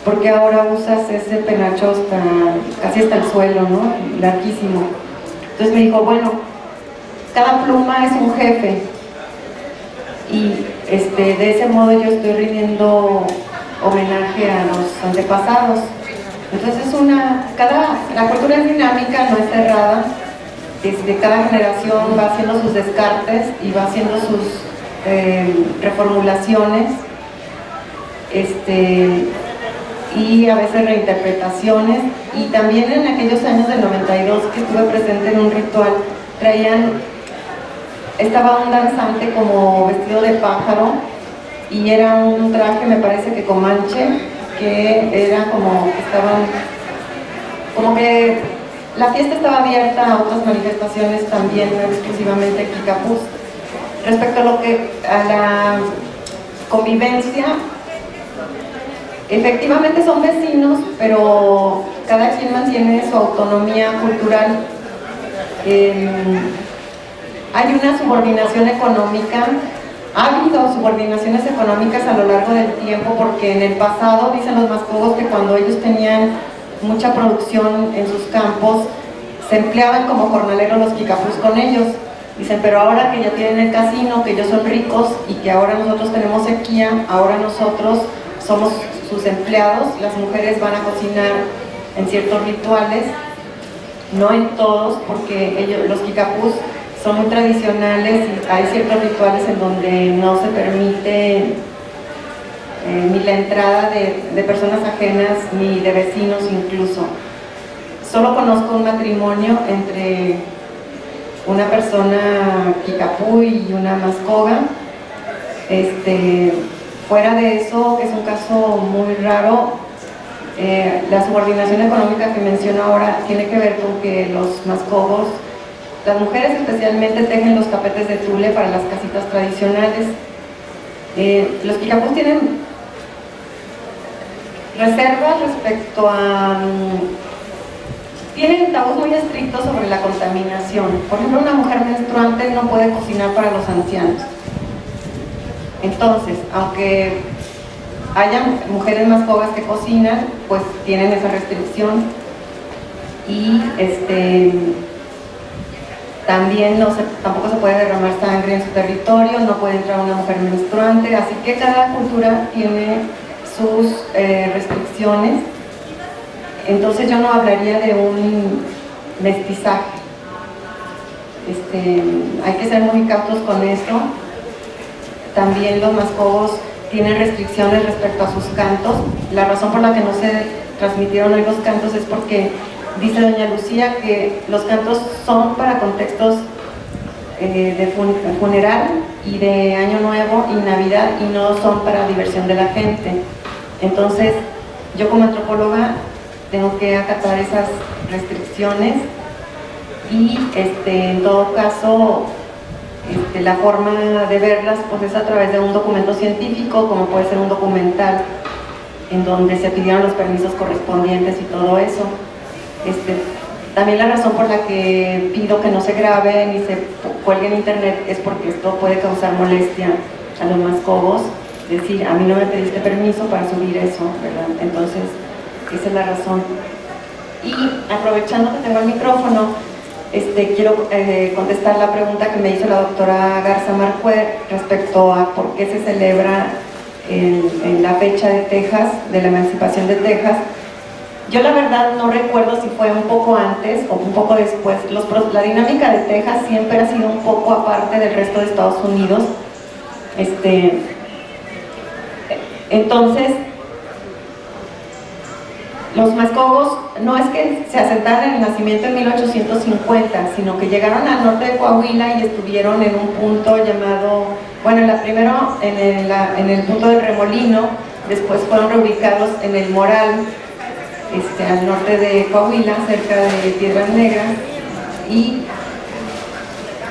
¿por qué ahora usas ese penacho casi hasta el suelo, ¿no? Larguísimo? Entonces me dijo, bueno, cada pluma es un jefe y de ese modo yo estoy rindiendo homenaje a los antepasados. Entonces la cultura es dinámica, no es cerrada. Cada generación va haciendo sus descartes y va haciendo sus reformulaciones y a veces reinterpretaciones. Y también en aquellos años del 92 que estuve presente en un ritual, estaba un danzante como vestido de pájaro y era un traje, me parece que comanche, que era como que la fiesta estaba abierta a otras manifestaciones también, no exclusivamente Kicapús. Respecto a la convivencia, efectivamente son vecinos, pero cada quien mantiene su autonomía cultural. Hay una subordinación económica. Ha habido subordinaciones económicas a lo largo del tiempo, porque en el pasado, dicen los Mascogos, que cuando ellos tenían mucha producción en sus campos, se empleaban como jornaleros los Kicapús con ellos. Dicen, pero ahora que ya tienen el casino, que ellos son ricos y que ahora nosotros tenemos sequía, ahora nosotros somos sus empleados. Las mujeres van a cocinar en ciertos rituales, no en todos, porque los Kicapús son muy tradicionales y hay ciertos rituales en donde no se permite ni la entrada de personas ajenas ni de vecinos incluso. Solo conozco un matrimonio entre una persona Kicapú y una Mascoga. Fuera de eso, que es un caso muy raro, la subordinación económica que menciono ahora tiene que ver con que los Mascogos, las mujeres especialmente, tejen los tapetes de tule para las casitas tradicionales. Los Kicapús tienen reservas respecto a... tienen tabús muy estrictos sobre la contaminación. Por ejemplo, una mujer menstruante no puede cocinar para los ancianos. Entonces, aunque haya mujeres Mascogas que cocinan, pues tienen esa restricción. Y también tampoco se puede derramar sangre en su territorio, no puede entrar una mujer menstruante, así que cada cultura tiene sus restricciones. Entonces yo no hablaría de un mestizaje. Hay que ser muy cautos con esto. También los Mascogos tienen restricciones respecto a sus cantos. La razón por la que no se transmitieron hoy los cantos es porque dice doña Lucía que los cantos son para contextos de funeral y de Año Nuevo y Navidad, y no son para diversión de la gente. Entonces Yo como antropóloga tengo que acatar esas restricciones y en todo caso la forma de verlas pues es a través de un documento científico, como puede ser un documental en donde se pidieron los permisos correspondientes y todo eso. También la razón por la que pido que no se grabe ni se cuelgue en internet es porque esto puede causar molestia a los mascogos, decir, a mí no me pediste permiso para subir eso, ¿verdad? Entonces, esa es la razón. Y aprovechando que tengo el micrófono, quiero contestar la pregunta que me hizo la doctora Garza Marcuer respecto a por qué se celebra en la fecha de Texas, de la emancipación de Texas. Yo la verdad no recuerdo si fue un poco antes o un poco después. La dinámica de Texas siempre ha sido un poco aparte del resto de Estados Unidos. Entonces, los mascogos no es que se asentaran en el nacimiento en 1850, sino que llegaron al norte de Coahuila y estuvieron en un punto llamado, bueno, primero en el punto del Remolino, después fueron reubicados en el Moral, al norte de Coahuila, cerca de Piedras Negras, y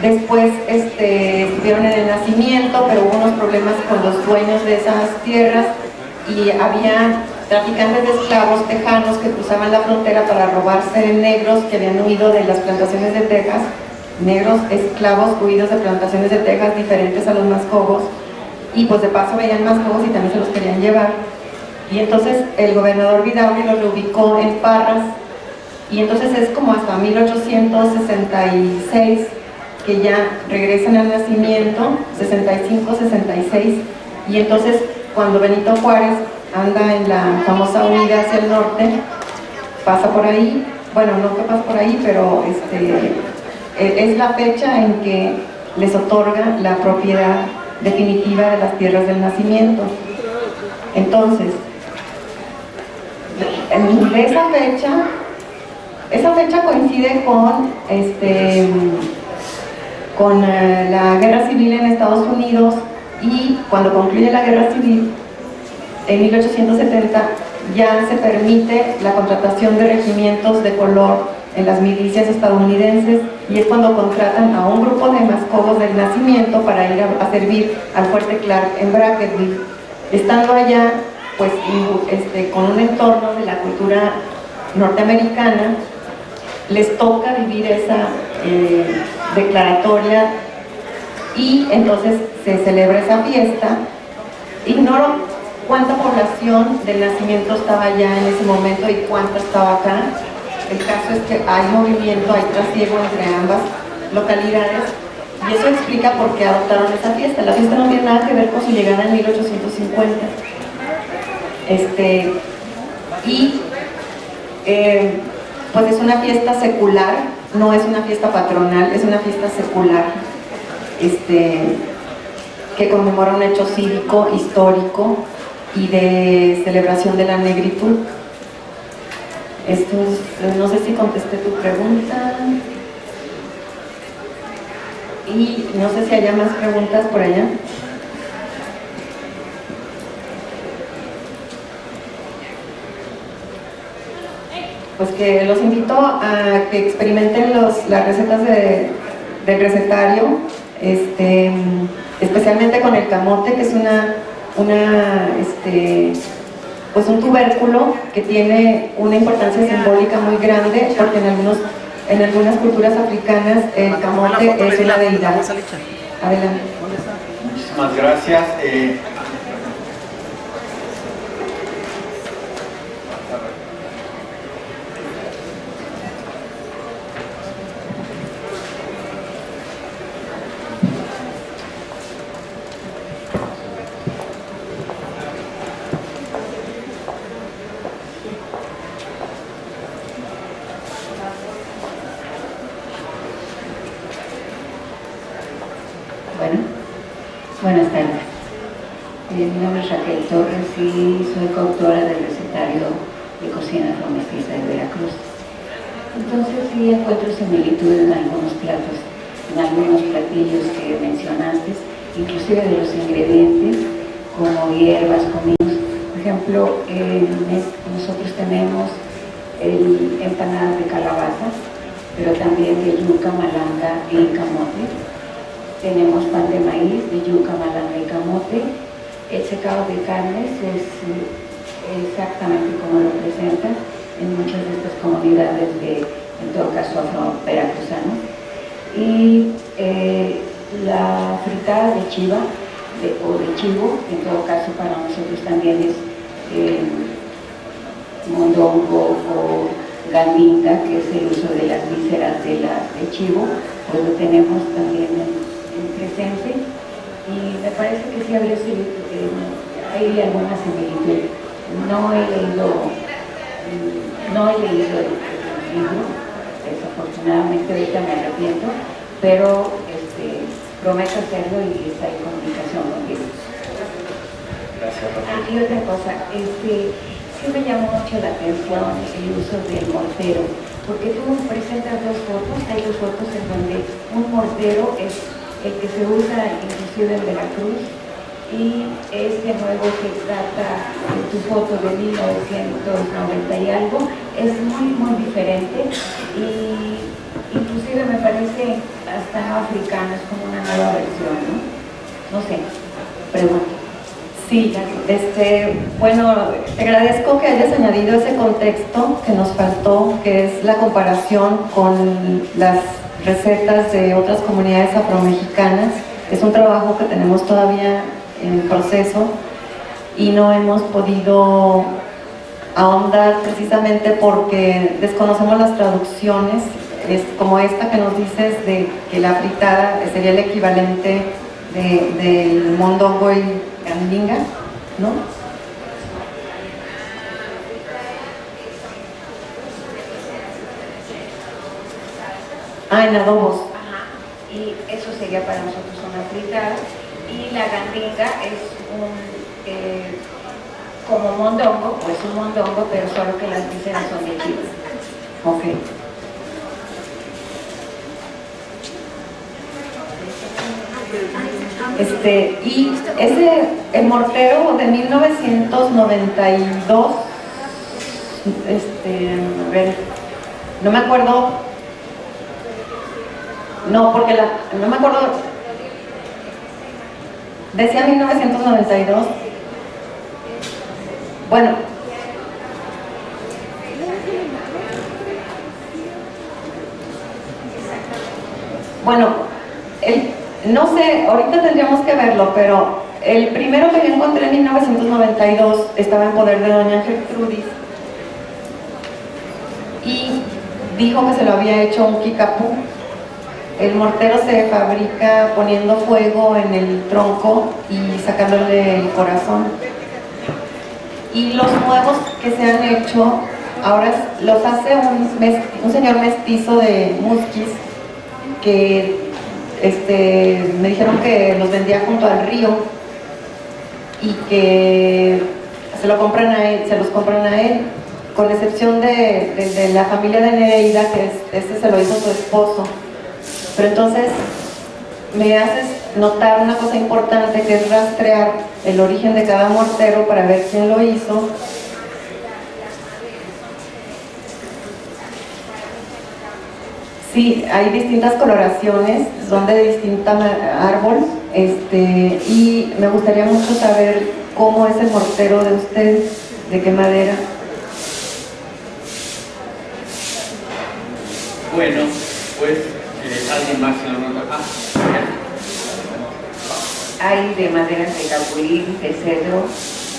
después estuvieron en el nacimiento, pero hubo unos problemas con los dueños de esas tierras y había traficantes de esclavos tejanos que cruzaban la frontera para robarse negros que habían huido de las plantaciones de Texas, negros esclavos huidos de plantaciones de Texas diferentes a los mascogos, y pues de paso veían mascogos y también se los querían llevar. Y entonces el gobernador Vidaurri los reubicó en Parras, y entonces es como hasta 1866 que ya regresan al nacimiento, 65, 66, y entonces cuando Benito Juárez anda en la famosa huida hacia el norte, pasa por ahí, bueno, no que pasa por ahí, pero es la fecha en que les otorga la propiedad definitiva de las tierras del nacimiento. Entonces, de esa fecha coincide con la guerra civil en Estados Unidos, y cuando concluye la guerra civil en 1870 ya se permite la contratación de regimientos de color en las milicias estadounidenses, y es cuando contratan a un grupo de mascogos del nacimiento para ir a servir al fuerte Clark en Brackettville. Estando allá, pues con un entorno de la cultura norteamericana, les toca vivir esa declaratoria, y entonces se celebra esa fiesta. Ignoro cuánta población del nacimiento estaba allá en ese momento y cuánta estaba acá. El caso es que hay movimiento, hay trasiego entre ambas localidades, y eso explica por qué adoptaron esa fiesta. La fiesta no tiene nada que ver con su llegada en 1850. Pues es una fiesta secular, no es una fiesta patronal, es una fiesta secular, que conmemora un hecho cívico, histórico y de celebración de la negritud. No sé si contesté tu pregunta, y no sé si haya más preguntas por allá. Pues que los invito a que experimenten las recetas del recetario, especialmente con el camote, que es pues un tubérculo que tiene una importancia simbólica muy grande, porque en algunas culturas africanas el camote es una deidad. Adelante. Muchísimas gracias. Buenas tardes. Mi nombre es Raquel Torres y soy coautora del recetario de cocina afro-mestiza de Veracruz. Entonces sí encuentro similitud en algunos platos, en algunos platillos que mencionaste, inclusive de los ingredientes, como hierbas, comidos. ejemplo, nosotros tenemos empanadas de calabaza, pero también de yuca, malanga y camote. Tenemos pan de maíz de yuca, malanga y camote. El secado de carnes es exactamente como lo presentas en muchas de estas comunidades en todo caso, afro-veracruzanos. Y la fritada de chiva o de chivo, en todo caso para nosotros también es mondongo o gandinga, que es el uso de las vísceras de chivo, pues lo tenemos también en presente. Y me parece que sí hay alguna similitud. No he leído el libro, desafortunadamente ahorita me arrepiento, pero prometo hacerlo y estar en comunicación contigo. Gracias, Rafael. Y otra cosa, sí me llamó mucho la atención el uso del mortero, porque tú presentas dos fotos, hay dos fotos en donde un mortero es el que se usa inclusive en Veracruz, y de nuevo que trata tu foto de 1990 y algo, es muy muy diferente, y inclusive me parece hasta no africano, es como una nueva versión, ¿no? No sé, pregunto. Sí, bueno, te agradezco que hayas añadido ese contexto que nos faltó, que es la comparación con las recetas de otras comunidades afromexicanas. Es un trabajo que tenemos todavía en proceso y no hemos podido ahondar precisamente porque desconocemos las traducciones, es como esta que nos dices de que la fritada sería el equivalente del mondongo y gandinga, ¿no? En adobos. Ajá. Y eso sería para nosotros una fritada. Y la gandinga es como mondongo, pues un mondongo, pero solo que las vísceras son de chivo. Ok. Y el mortero de 1992, a ver, no me acuerdo, no, porque no me acuerdo, decía 1992, bueno, no sé, ahorita tendríamos que verlo, pero el primero que yo encontré en 1992 estaba en poder de doña Gertrudis y dijo que se lo había hecho un kikapú. El mortero se fabrica poniendo fuego en el tronco y sacándole el corazón. Y los nuevos que se han hecho, ahora los hace un señor mestizo de Musquis, que me dijeron que los vendía junto al río y que se los compran a él, con excepción de la familia de Nereida, que se lo hizo su esposo. Pero entonces me haces notar una cosa importante, que es rastrear el origen de cada mortero para ver quién lo hizo. Sí, hay distintas coloraciones, son de distinto árbol, y me gustaría mucho saber cómo es el mortero de usted, de qué madera. Bueno, pues alguien más se lo nota. Hay de maderas de capulín, de cedro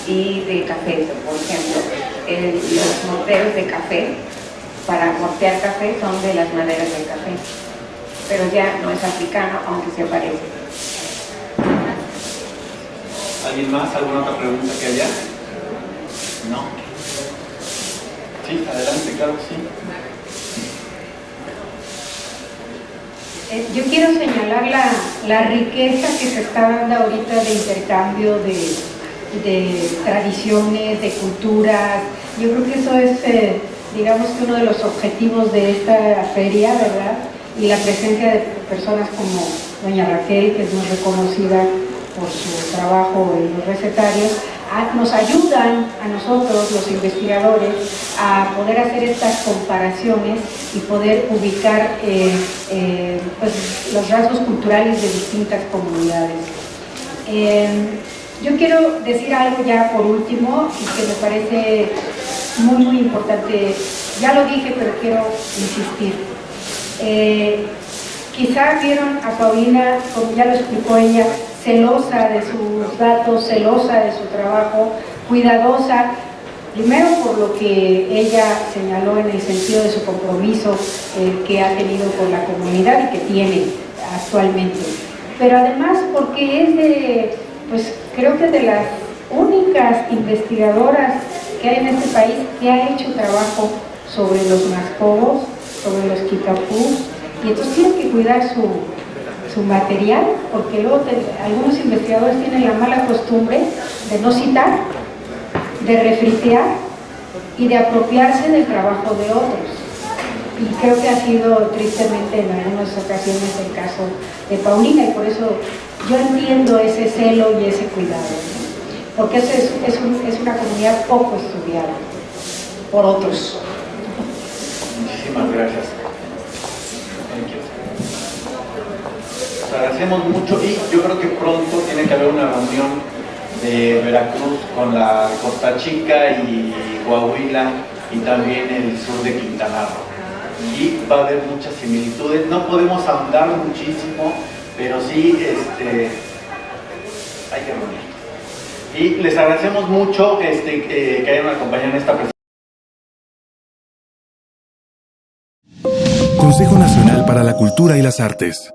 y de café, por ejemplo. Los morteros de café, para mortear café, son de las maderas del café, pero ya no es africano, aunque se parece. ¿Alguien más? ¿Alguna otra pregunta que haya? ¿No? Sí, adelante, claro que sí. Yo quiero señalar la riqueza que se está dando ahorita de intercambio de tradiciones, de culturas. Yo creo que eso es, digamos que uno de los objetivos de esta feria, ¿verdad? Y la presencia de personas como doña Raquel, que es muy reconocida por su trabajo en los recetarios, nos ayudan a nosotros, los investigadores, a poder hacer estas comparaciones y poder ubicar pues, los rasgos culturales de distintas comunidades. Yo quiero decir algo ya por último y que me parece muy, muy importante. Ya lo dije, pero quiero insistir. Quizá vieron a Paulina, como ya lo explicó ella, celosa de sus datos, celosa de su trabajo, cuidadosa, primero por lo que ella señaló en el sentido de su compromiso que ha tenido con la comunidad y que tiene actualmente, pero además porque es de, pues creo que de las únicas investigadoras que hay en este país que ha hecho trabajo sobre los mascobos, sobre los kikapús, y entonces tiene que cuidar su material, porque luego algunos investigadores tienen la mala costumbre de no citar, de refritear y de apropiarse del trabajo de otros. Y creo que ha sido tristemente en algunas ocasiones el caso de Paulina, y por eso yo entiendo ese celo y ese cuidado, ¿no? Porque es una comunidad poco estudiada por otros. Muchísimas gracias. Les agradecemos mucho y yo creo que pronto tiene que haber una reunión de Veracruz con la Costa Chica y Coahuila y también el sur de Quintana Roo. Y va a haber muchas similitudes. No podemos ahondar muchísimo, pero sí hay que reunirnos. Y les agradecemos mucho que hayan acompañado en esta presentación. Consejo Nacional para la Cultura y las Artes.